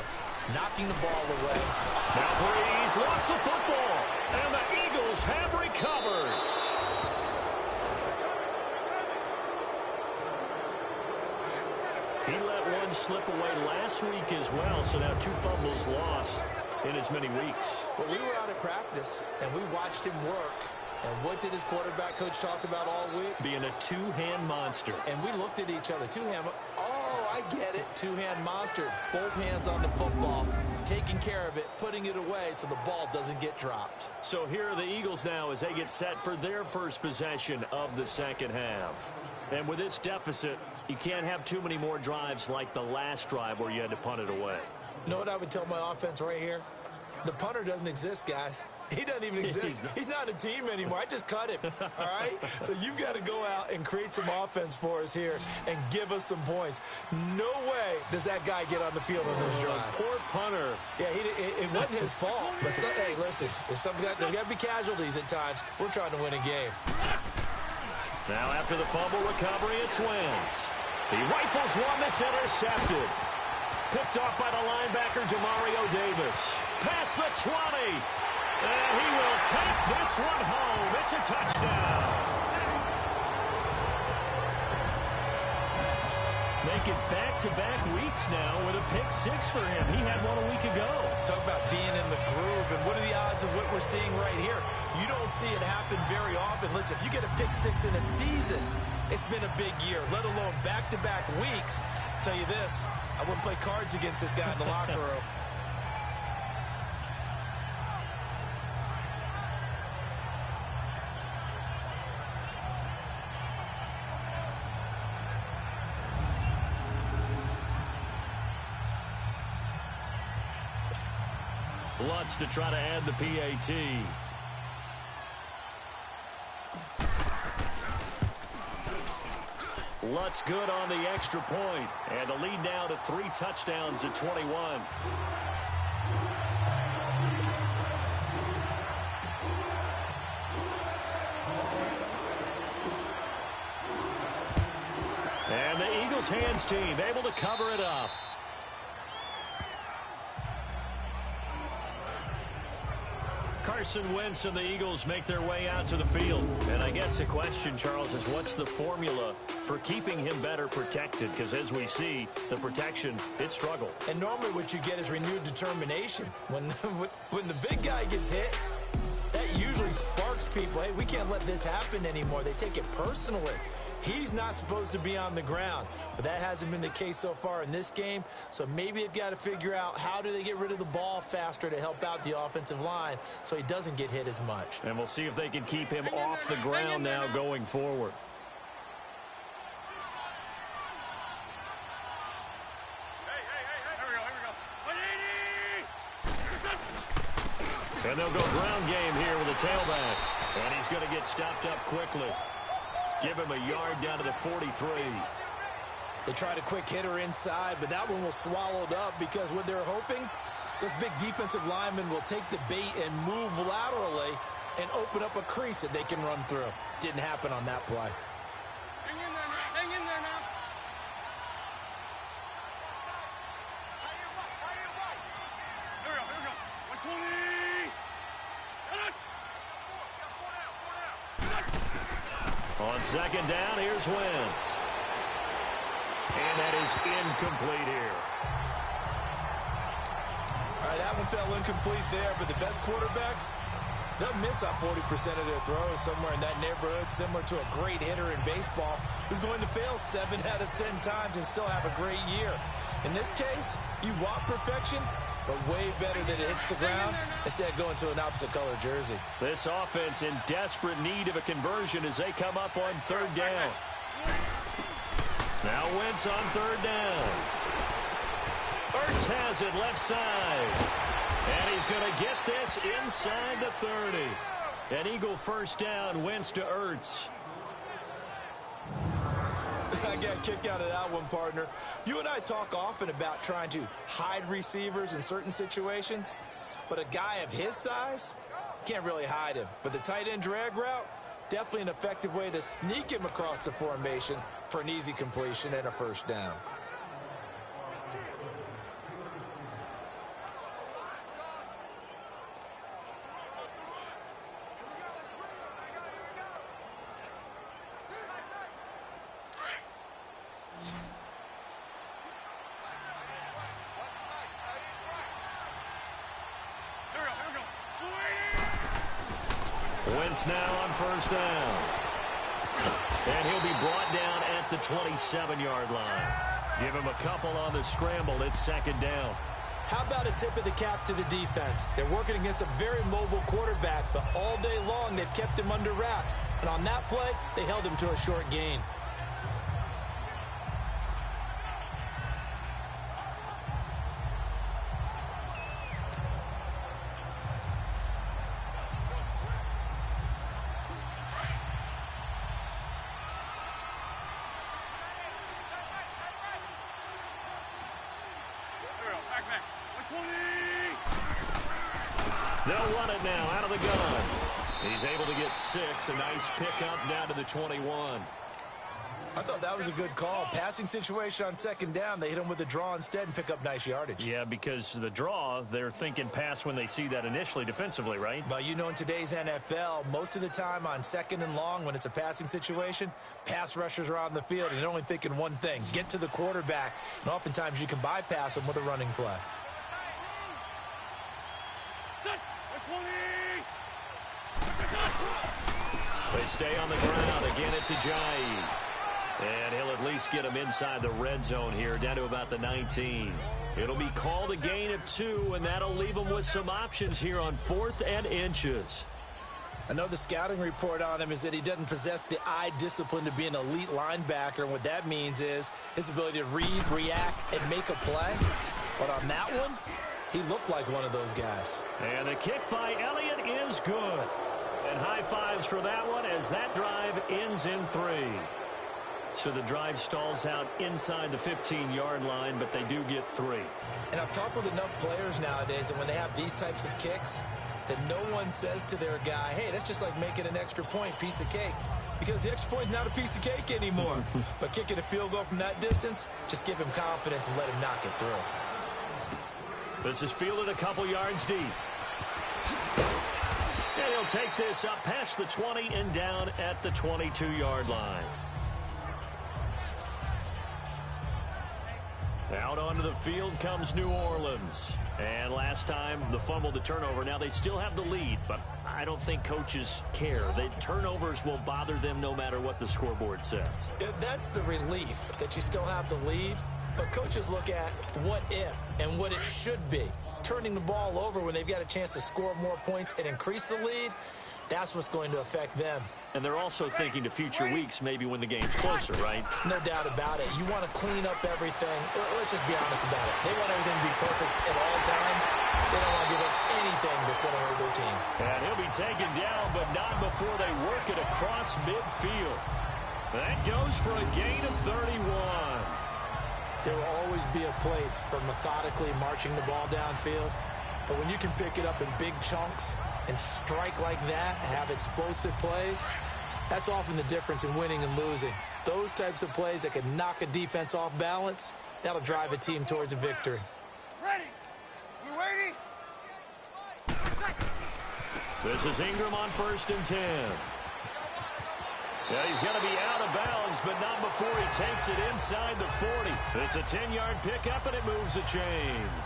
Speaker 2: knocking the ball away.
Speaker 1: Now Breeze wants the football, and the Eagles have recovered. He let one slip away last week as well, so now 2 fumbles lost in as many weeks.
Speaker 2: Well, we were out at practice, and we watched him work. And what did his quarterback coach talk about all week?
Speaker 1: Being a 2-hand monster.
Speaker 2: And we looked at each other. 2-hand. Oh, I get it. 2-hand monster. Both hands on the football, taking care of it, putting it away so the ball doesn't get dropped.
Speaker 1: So here are the Eagles now as they get set for their first possession of the second half. And with this deficit, you can't have too many more drives like the last drive where you had to punt it away.
Speaker 2: You know what I would tell my offense right here? The punter doesn't exist, guys. He doesn't even exist. He's not a team anymore. I just cut him, all right? So you've got to go out and create some offense for us here and give us some points. No way does that guy get on the field on this drive.
Speaker 1: Poor punter.
Speaker 2: Yeah, it wasn't his fault. But, hey, listen, there's got to be casualties at times. We're trying to win a game.
Speaker 1: Now after the fumble recovery, it's Wentz. He rifles one that's intercepted. Picked off by the linebacker, Demario Davis. Past the 20. And he will take this one home. It's a touchdown. Make it back-to-back weeks now with a pick 6 for him. He had one a week ago.
Speaker 2: Talk about being in the groove, and what are the odds of what we're seeing right here? You don't see it happen very often. Listen, if you get a pick 6 in a season, it's been a big year, let alone back-to-back weeks. I'll tell you this, I wouldn't play cards against this guy in the locker room.
Speaker 1: Lutz to try to add the PAT. Lutz good on the extra point. And the lead now to 3 touchdowns at 21. And the Eagles hands team able to cover it up. Carson Wentz and the Eagles make their way out to the field. And I guess the question, Charles, is what's the formula for keeping him better protected? Because as we see, the protection, it struggled.
Speaker 2: And normally what you get is renewed determination. When the big guy gets hit, that usually sparks people. Hey, we can't let this happen anymore. They take it personally. He's not supposed to be on the ground, but that hasn't been the case so far in this game. So maybe they've got to figure out how do they get rid of the ball faster to help out the offensive line so he doesn't get hit as much.
Speaker 1: And we'll see if they can keep him off the ground now going forward. And they'll go ground game here with a tailback. And he's going to get stopped up quickly. Give him a yard down to the 43.
Speaker 2: They tried a quick hitter inside, but that one was swallowed up because what they're hoping, this big defensive lineman will take the bait and move laterally and open up a crease that they can run through. Didn't happen on that play.
Speaker 3: Hang in there now. Here we go. 120.
Speaker 1: On second down, here's Wentz. And that is incomplete here.
Speaker 2: All right, that one fell incomplete there, but the best quarterbacks, they'll miss on 40% of their throws, somewhere in that neighborhood, similar to a great hitter in baseball who's going to fail 7 out of 10 times and still have a great year. In this case, you want perfection, but way better that it hits the ground instead of going to an opposite color jersey.
Speaker 1: This offense in desperate need of a conversion as they come up on third down. Now Wentz on third down. Ertz has it left side. And he's going to get this inside the 30. An Eagle first down, Wentz to Ertz.
Speaker 2: I got a kick out of that one, partner. You and I talk often about trying to hide receivers in certain situations, but a guy of his size can't really hide him. But the tight end drag route, definitely an effective way to sneak him across the formation for an easy completion and a first down.
Speaker 1: Wentz now on first down. And he'll be brought down at the 27-yard line. Give him a couple on the scramble. It's second down.
Speaker 2: How about a tip of the cap to the defense? They're working against a very mobile quarterback, but all day long they've kept him under wraps. And on that play, they held him to a short gain.
Speaker 1: They'll run it now out of the gun. He's able to get 6. A nice pickup down to the 21.
Speaker 2: I thought that was a good call. Passing situation on second down. They hit him with a draw instead and pick up nice yardage.
Speaker 1: Yeah, because the draw, they're thinking pass when they see that initially defensively, right?
Speaker 2: But you know, in today's NFL, most of the time on second and long when it's a passing situation, pass rushers are on the field and they're only thinking one thing, get to the quarterback. And oftentimes you can bypass them with a running play.
Speaker 1: They stay on the ground. Again, it's Ajayi. And he'll at least get him inside the red zone here, down to about the 19. It'll be called a gain of 2, and that'll leave him with some options here on 4th and inches.
Speaker 2: I know the scouting report on him is that he doesn't possess the eye discipline to be an elite linebacker, and what that means is his ability to read, react, and make a play. But on that one, he looked like one of those guys.
Speaker 1: And the kick by Elliott is good. And high fives for that one as that drive ends in 3. So the drive stalls out inside the 15-yard line, but they do get 3.
Speaker 2: And I've talked with enough players nowadays that when they have these types of kicks, that no one says to their guy, hey, that's just like making an extra point, piece of cake. Because the extra point is not a piece of cake anymore. But kicking a field goal from that distance, just give him confidence and let him knock it through.
Speaker 1: This is fielded a couple yards deep. And he'll take this up past the 20 and down at the 22-yard line. Out onto the field comes New Orleans. And last time, the fumble, the turnover. Now, they still have the lead, but I don't think coaches care. The turnovers will bother them no matter what the scoreboard says.
Speaker 2: Yeah, that's the relief, that you still have the lead. But coaches look at what if and what it should be. Turning the ball over when they've got a chance to score more points and increase the lead, that's what's going to affect them.
Speaker 1: And they're also thinking to future weeks, maybe when the game's closer, right?
Speaker 2: No doubt about it. You want to clean up everything. Let's just be honest about it. They want everything to be perfect at all times. They don't want to give up anything that's going to hurt their team.
Speaker 1: And he'll be taken down, but not before they work it across midfield. That goes for a gain of 31.
Speaker 2: There will always be a place for methodically marching the ball downfield. But when you can pick it up in big chunks and strike like that, have explosive plays, That's often the difference in winning and losing. Those types of plays that can knock a defense off balance, that'll drive a team towards a victory.
Speaker 3: Ready? You ready?
Speaker 1: This is Ingram on 1st and 10. Yeah, he's going to be out of bounds, but not before he takes it inside the 40. It's a 10-yard pickup, and it moves the chains.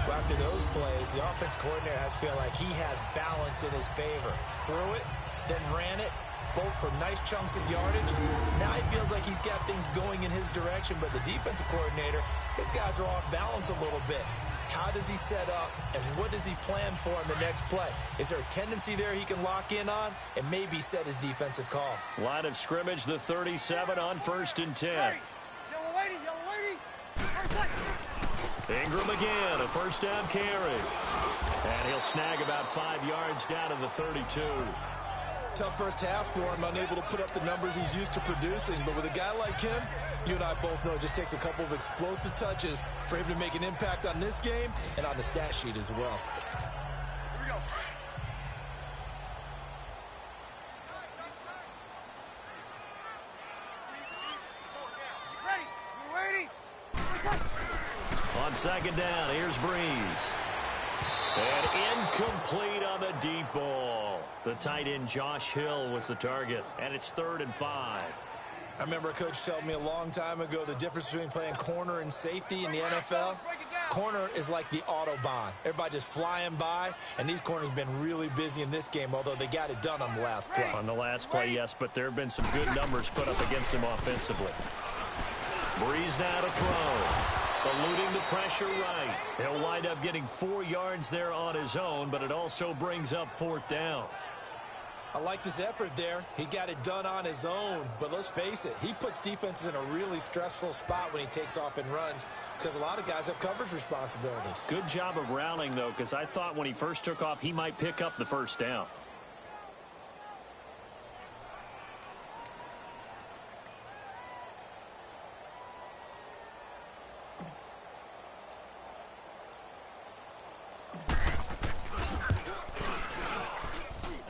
Speaker 2: Well, after those plays, the offense coordinator has to feel like he has balance in his favor. Threw it, then ran it, both for nice chunks of yardage. Now he feels like he's got things going in his direction, but the defensive coordinator, his guys are off balance a little bit. How does he set up, and what does he plan for in the next play? Is there a tendency there he can lock in on and maybe set his defensive call?
Speaker 1: Line of scrimmage, the 37 on 1st and 10.
Speaker 3: Ready? Yellow lady, yellow lady. First play.
Speaker 1: Ingram again, a 1st down carry. And he'll snag about 5 yards down to the 32.
Speaker 2: Tough first half for him, unable to put up the numbers he's used to producing. But with a guy like him, you and I both know it just takes a couple of explosive touches for him to make an impact on this game and on the stat sheet as well.
Speaker 3: Here we go. Ready? You ready?
Speaker 1: On 2nd down, here's Breeze. And incomplete on the deep ball. The tight end Josh Hill was the target, and it's 3rd and 5.
Speaker 2: I remember a coach telling me a long time ago the difference between playing corner and safety in the NFL. Corner is like the Autobahn. Everybody just flying by, and these corners have been really busy in this game, although they got it done on the last play.
Speaker 1: On the last play, yes, but there have been some good numbers put up against him offensively. Breeze now to throw. Eluding the pressure right. He'll wind up getting 4 yards there on his own, but it also brings up 4th down.
Speaker 2: I liked his effort there. He got it done on his own. But let's face it, he puts defenses in a really stressful spot when he takes off and runs because a lot of guys have coverage responsibilities.
Speaker 1: Good job of rallying, though, because I thought when he first took off, he might pick up the 1st down.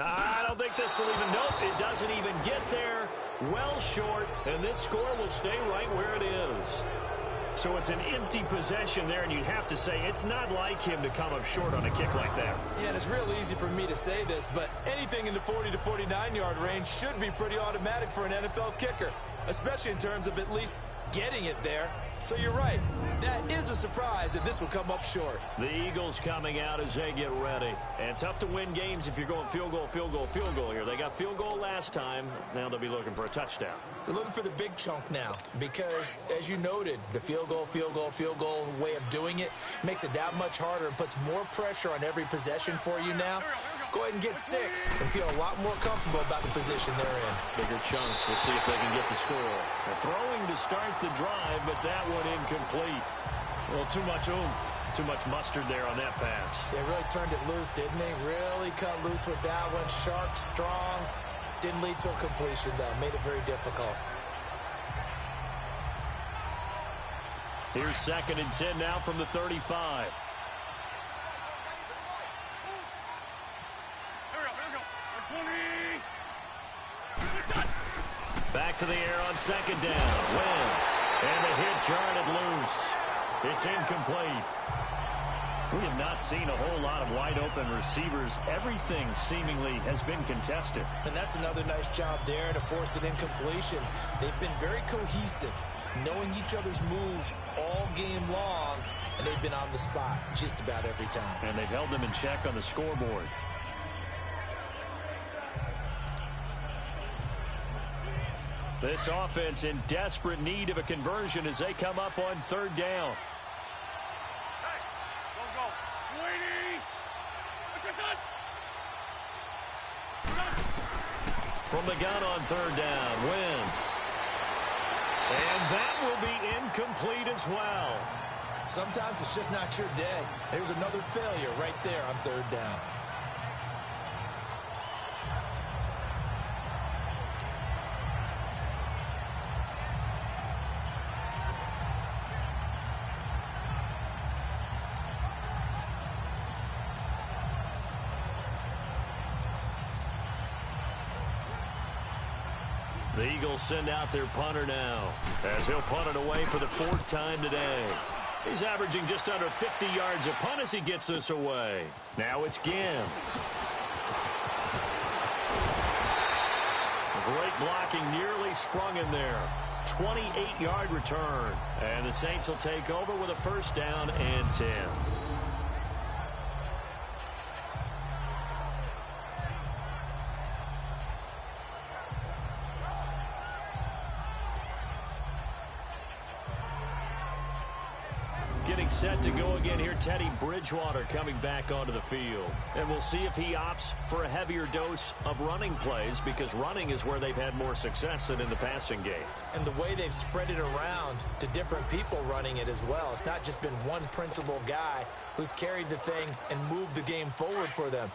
Speaker 1: I don't think this will even, nope, it doesn't even get there. Well short, and this score will stay right where it is. So it's an empty possession there, and you'd have to say it's not like him to come up short on a kick like that.
Speaker 2: Yeah, and it's real easy for me to say this, but anything in the 40 to 49-yard range should be pretty automatic for an NFL kicker, especially in terms of at least getting it there. So you're right. That is a surprise that this will come up short.
Speaker 1: The Eagles coming out as they get ready. And tough to win games if you're going field goal, field goal, field goal here. They got field goal last time. Now they'll be looking for a touchdown.
Speaker 2: They're looking for the big chunk now because, as you noted, the field goal, field goal, field goal way of doing it makes it that much harder and puts more pressure on every possession for you now. Go ahead and get 6 and feel a lot more comfortable about the position they're in.
Speaker 1: Bigger chunks. We'll see if they can get the score. They're throwing to start the drive, but that one incomplete. Well, too much oomph. Too much mustard there on that pass.
Speaker 2: They really turned it loose, didn't they? Really cut loose with that one. Sharp, strong. Didn't lead to a completion, though. Made it very difficult.
Speaker 1: Here's 2nd and 10 now from the 35. Back to the air on 2nd down. Wentz. And the hit jarred it loose. It's incomplete. We have not seen a whole lot of wide-open receivers. Everything seemingly has been contested.
Speaker 2: And that's another nice job there to force an incompletion. They've been very cohesive, knowing each other's moves all game long, and they've been on the spot just about every time.
Speaker 1: And they've held them in check on the scoreboard. This offense in desperate need of a conversion as they come up on 3rd down. From the gun on 3rd down, Wentz. And that will be incomplete as well.
Speaker 2: Sometimes it's just not your day. There's another failure right there on 3rd down.
Speaker 1: The Eagles send out their punter now, as he'll punt it away for the 4th time today. He's averaging just under 50 yards a punt as he gets this away. Now it's Ginn. Great blocking, nearly sprung in there. 28-yard return. And the Saints will take over with a 1st down and 10. Getting set to go again here, Teddy Bridgewater coming back onto the field. And we'll see if he opts for a heavier dose of running plays, because running is where they've had more success than in the passing game.
Speaker 2: And the way they've spread it around to different people running it as well. It's not just been one principal guy who's carried the thing and moved the game forward for them.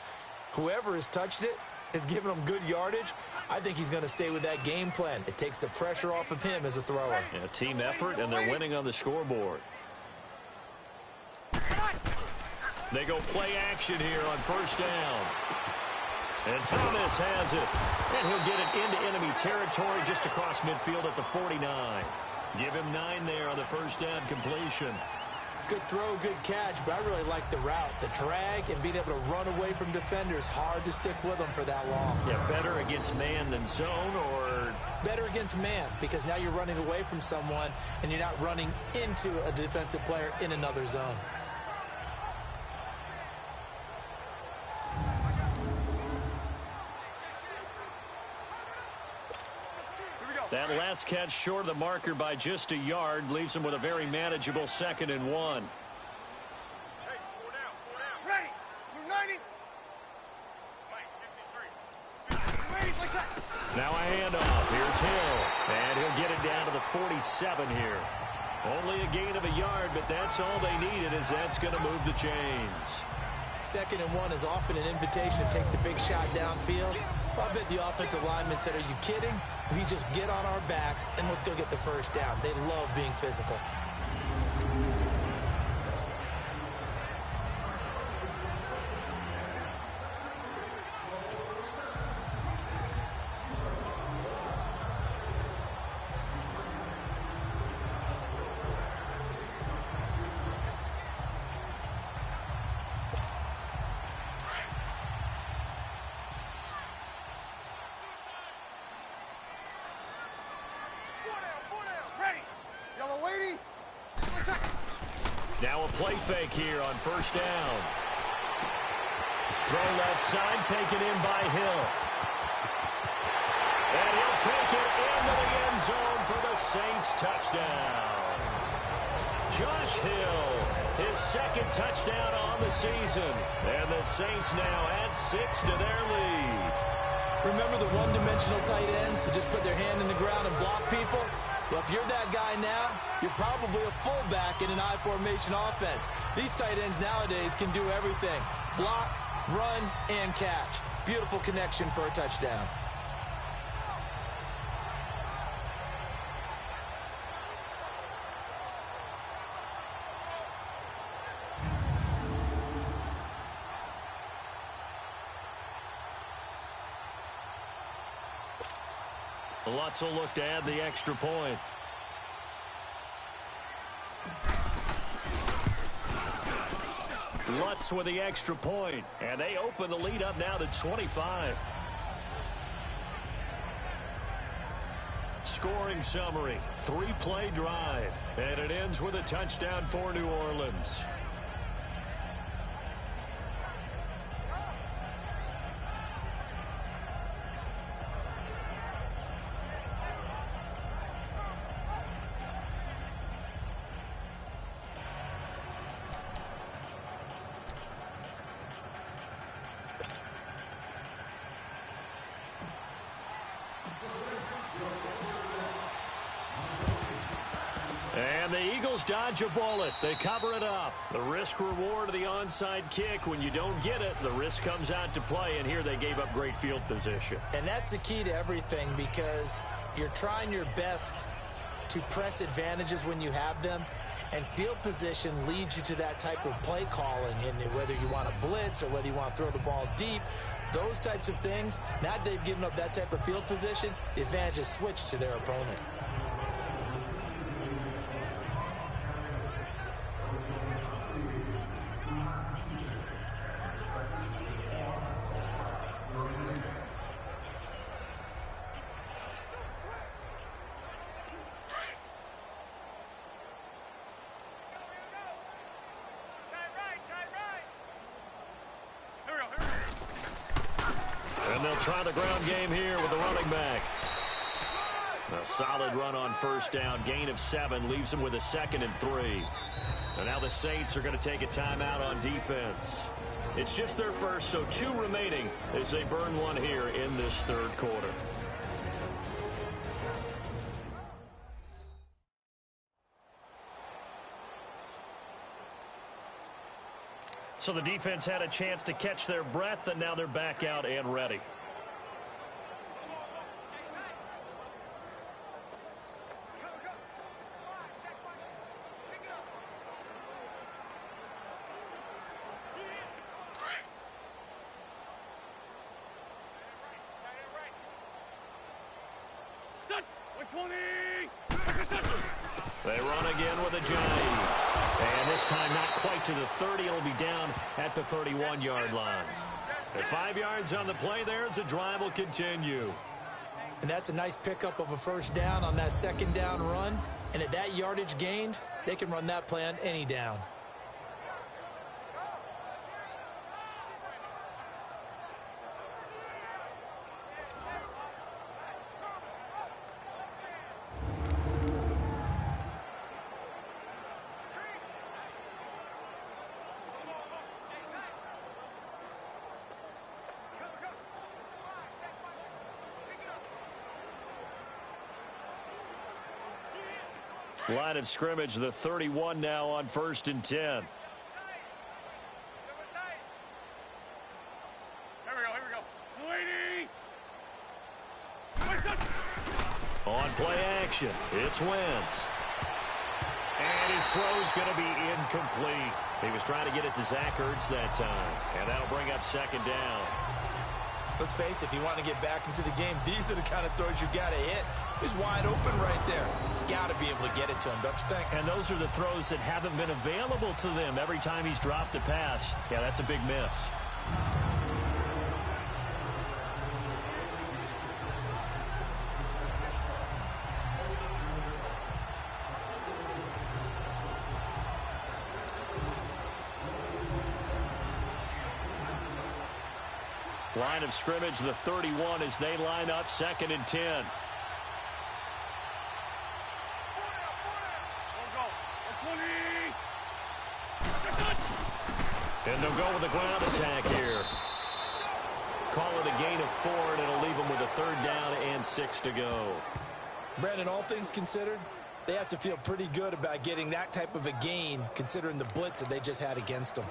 Speaker 2: Whoever has touched it has given them good yardage. I think he's going to stay with that game plan. It takes the pressure off of him as a thrower.
Speaker 1: A team effort, and they're winning on the scoreboard. They go play action here on 1st down. And Thomas has it. And he'll get it into enemy territory just across midfield at the 49. Give him 9 there on the 1st down completion.
Speaker 2: Good throw, good catch, but I really like the route. The drag and being able to run away from defenders, hard to stick with them for that long.
Speaker 1: Yeah, better against man than zone, or?
Speaker 2: Better against man, because now you're running away from someone and you're not running into a defensive player in another zone.
Speaker 1: That last catch short of the marker by just a yard leaves him with a very manageable 2nd and 1.
Speaker 3: Hey, 4 down. Ready. Move 90. Mike, 53. Ready, play set.
Speaker 1: Now a handoff. Here's Hill. And he'll get it down to the 47 here. Only a gain of a yard, but that's all they needed, as that's going to move the chains.
Speaker 2: 2nd and 1 is often an invitation to take the big shot downfield. I bet the offensive lineman said, "Are you kidding? We just get on our backs and let's go get the 1st down." They love being physical.
Speaker 1: Now a play fake here on 1st down. Throw left side, taken in by Hill. And he'll take it into the end zone for the Saints touchdown. Josh Hill, his 2nd touchdown on the season. And the Saints now add 6 to their lead.
Speaker 2: Remember the one-dimensional tight ends who just put their hand in the ground and block people? Well, if you're that guy now, you're probably a fullback in an I-formation offense. These tight ends nowadays can do everything. Block, run, and catch. Beautiful connection for a touchdown.
Speaker 1: Lutz will look to add the extra point. Lutz with the extra point, and they open the lead up now to 25. Scoring summary, 3-play drive, and it ends with a touchdown for New Orleans. And the Eagles dodge a bullet. They cover it up. The risk reward of the onside kick. When you don't get it, the risk comes out to play. And here they gave up great field position.
Speaker 2: And that's the key to everything, because you're trying your best to press advantages when you have them. And field position leads you to that type of play calling. And whether you want to blitz or whether you want to throw the ball deep, those types of things, now that they've given up that type of field position, the advantage is switched to their opponent.
Speaker 1: And they'll try the ground game here with the running back. A solid run on first down. Gain of 7 leaves them with a 2nd and 3. And now the Saints are going to take a timeout on defense. It's just their first, so 2 remaining as they burn one here in this third quarter. So the defense had a chance to catch their breath, and now they're back out and ready. They run again with a Johnny. And this time not quite to the 30. It'll be down at the 31-yard line. At 5 yards on the play there as the drive will continue.
Speaker 2: And that's a nice pickup of a first down on that second down run. And at that yardage gained, they can run that play on any down.
Speaker 1: Line of scrimmage, the 31 now on 1st and 10.
Speaker 3: Here we go.
Speaker 1: On play action, it's Wentz. And his throw's going to be incomplete. He was trying to get it to Zach Ertz that time. And that'll bring up 2nd down.
Speaker 2: Let's face it, if you want to get back into the game, these are the kind of throws you got to hit. He's wide open right there. Got to be able to get it to him, don't you think?
Speaker 1: And those are the throws that haven't been available to them every time he's dropped a pass. Yeah, that's a big miss. Line of scrimmage, the 31 as they line up 2nd and 10. And they'll go with the ground attack here. Call it a gain of 4, and it'll leave them with a 3rd down and 6 to go.
Speaker 2: Brandon, all things considered, they have to feel pretty good about getting that type of a gain considering the blitz that they just had against them.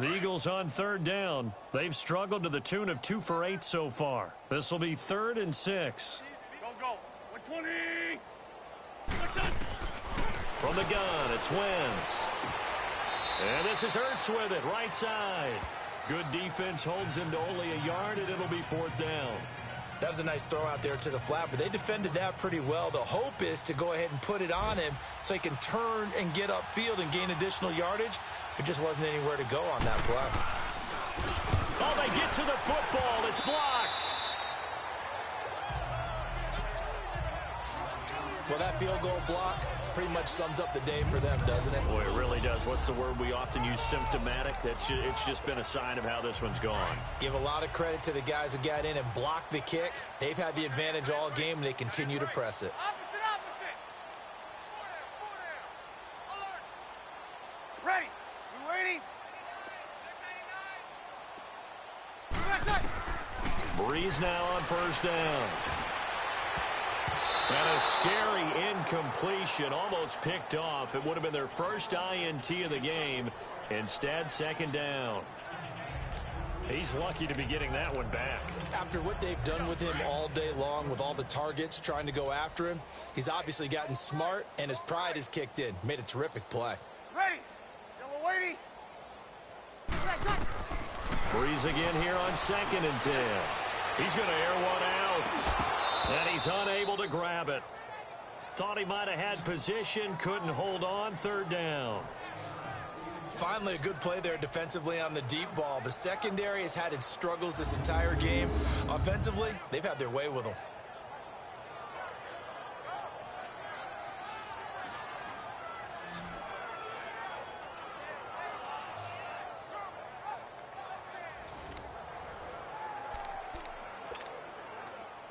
Speaker 1: The Eagles on 3rd down. They've struggled to the tune of 2 for 8 so far. This will be 3rd and 6.
Speaker 3: Go. 120.
Speaker 1: From the gun, it's Wentz. And this is Ertz with it, right side. Good defense holds him to only a yard, and it'll be 4th down.
Speaker 2: That was a nice throw out there to the flat, but they defended that pretty well. The hope is to go ahead and put it on him so he can turn and get upfield and gain additional yardage. There just wasn't anywhere to go on that play.
Speaker 1: Oh, they get to the football. It's blocked.
Speaker 2: Well, that field goal block pretty much sums up the day for them, doesn't it?
Speaker 1: Boy, it really does. What's the word we often use? Symptomatic. It's just been a sign of how this one's gone.
Speaker 2: Give a lot of credit to the guys who got in and blocked the kick. They've had the advantage all game, and they continue to press it.
Speaker 3: Opposite. Alert. Ready. We waiting?
Speaker 1: Breeze now on 1st down. And a scary incompletion, almost picked off. It would have been their first INT of the game. Instead, 2nd down. He's lucky to be getting that one back.
Speaker 2: After what they've done with him all day long, with all the targets trying to go after him, he's obviously gotten smart, and his pride has kicked in. Made a terrific play.
Speaker 3: Ready. Yellow lady.
Speaker 1: Breeze again here on 2nd and 10. He's going to air one out. And he's unable to grab it. Thought he might have had position, couldn't hold on. 3rd down.
Speaker 2: Finally, a good play there defensively on the deep ball. The secondary has had its struggles this entire game. Offensively, they've had their way with them.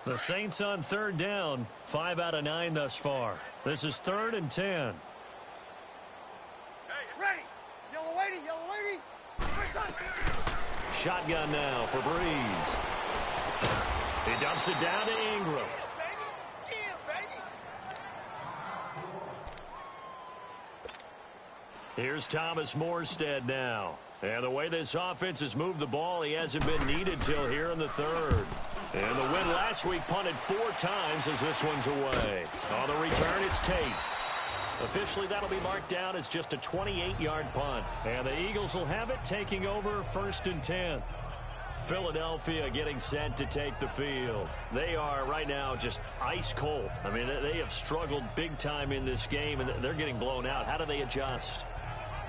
Speaker 1: The Saints on 3rd down. 5 out of 9 thus far. This is 3rd and 10.
Speaker 3: Ready. Yellow lady.
Speaker 1: Shotgun now for Breeze. He dumps it down to Ingram. Here's Thomas Morstead now. And the way this offense has moved the ball, he hasn't been needed till here in the 3rd. And the win last week punted 4 times as this one's away. On the return, it's Tate. Officially, that'll be marked down as just a 28-yard punt. And the Eagles will have it, taking over 1st and 10. Philadelphia getting set to take the field. They are right now just ice cold. I mean, they have struggled big time in this game, and they're getting blown out. How do they adjust?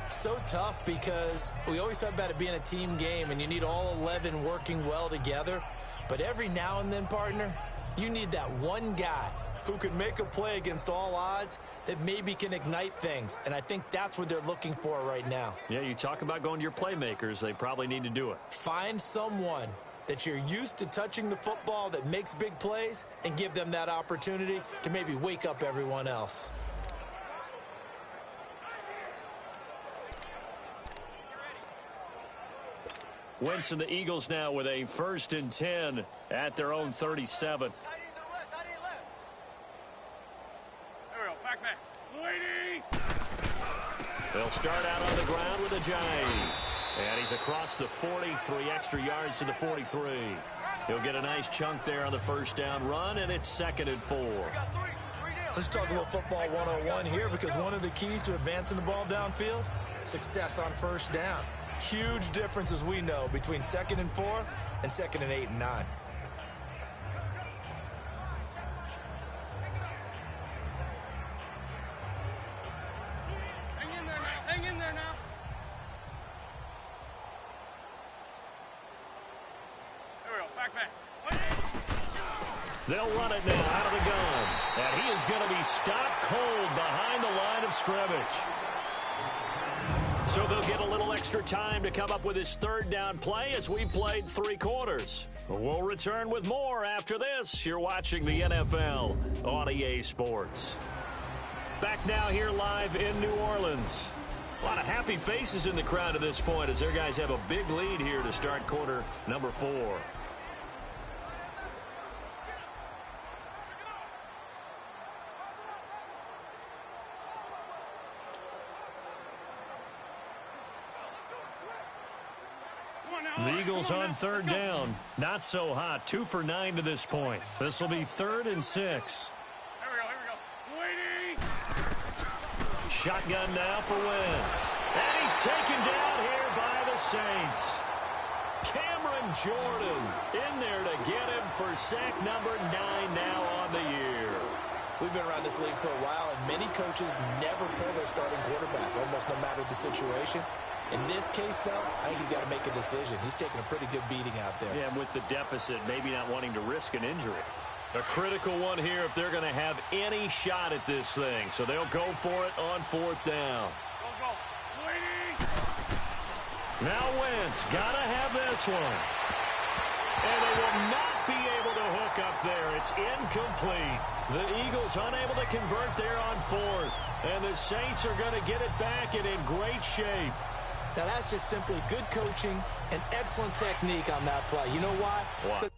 Speaker 2: So tough because we always talk about it being a team game, and you need all 11 working well together. But every now and then, partner, you need that one guy who can make a play against all odds that maybe can ignite things. And I think that's what they're looking for right now.
Speaker 1: Yeah, you talk about going to your playmakers. They probably need to do it.
Speaker 2: Find someone that you're used to touching the football that makes big plays and give them that opportunity to maybe wake up everyone else.
Speaker 1: Wentz and the Eagles now with a 1st and 10 at their own 37. They'll start out on the ground with Ajayi. And he's across the 40, 3 extra yards to the 43. He'll get a nice chunk there on the 1st down run, and it's 2nd and 4.
Speaker 2: Let's talk a little football 101 here, because one of the keys to advancing the ball downfield, success on 1st down. Huge difference, as we know, between 2nd and 4 and 2nd and 8 and 9.
Speaker 3: Hang in there now. There we go. Back.
Speaker 1: They'll run it now out of the gun. And he is going to be stopped cold behind the line of scrimmage. So they'll get a little extra time to come up with his 3rd down play as we played 3 quarters. We'll return with more after this. You're watching the NFL on EA Sports. Back now here live in New Orleans. A lot of happy faces in the crowd at this point as their guys have a big lead here to start quarter number 4. The Eagles on 3rd down. Not so hot. 2 for 9 to this point. This will be 3rd and 6.
Speaker 3: Here we go. Waiting.
Speaker 1: Shotgun now for Wentz. And he's taken down here by the Saints. Cameron Jordan in there to get him for sack number 9 now on the year.
Speaker 2: We've been around this league for a while, and many coaches never pull their starting quarterback, almost no matter the situation. In this case, though, I think he's got to make a decision. He's taking a pretty good beating out there.
Speaker 1: Yeah, and with the deficit, maybe not wanting to risk an injury. A critical one here if they're going to have any shot at this thing. So they'll go for it on 4th down.
Speaker 3: Go. Waiting.
Speaker 1: Now Wentz got to have this one. And they will not be able to hook up there. It's incomplete. The Eagles unable to convert there on 4th. And the Saints are going to get it back and in great shape.
Speaker 2: Now, that's just simply good coaching and excellent technique on that play. You know why?
Speaker 1: Why?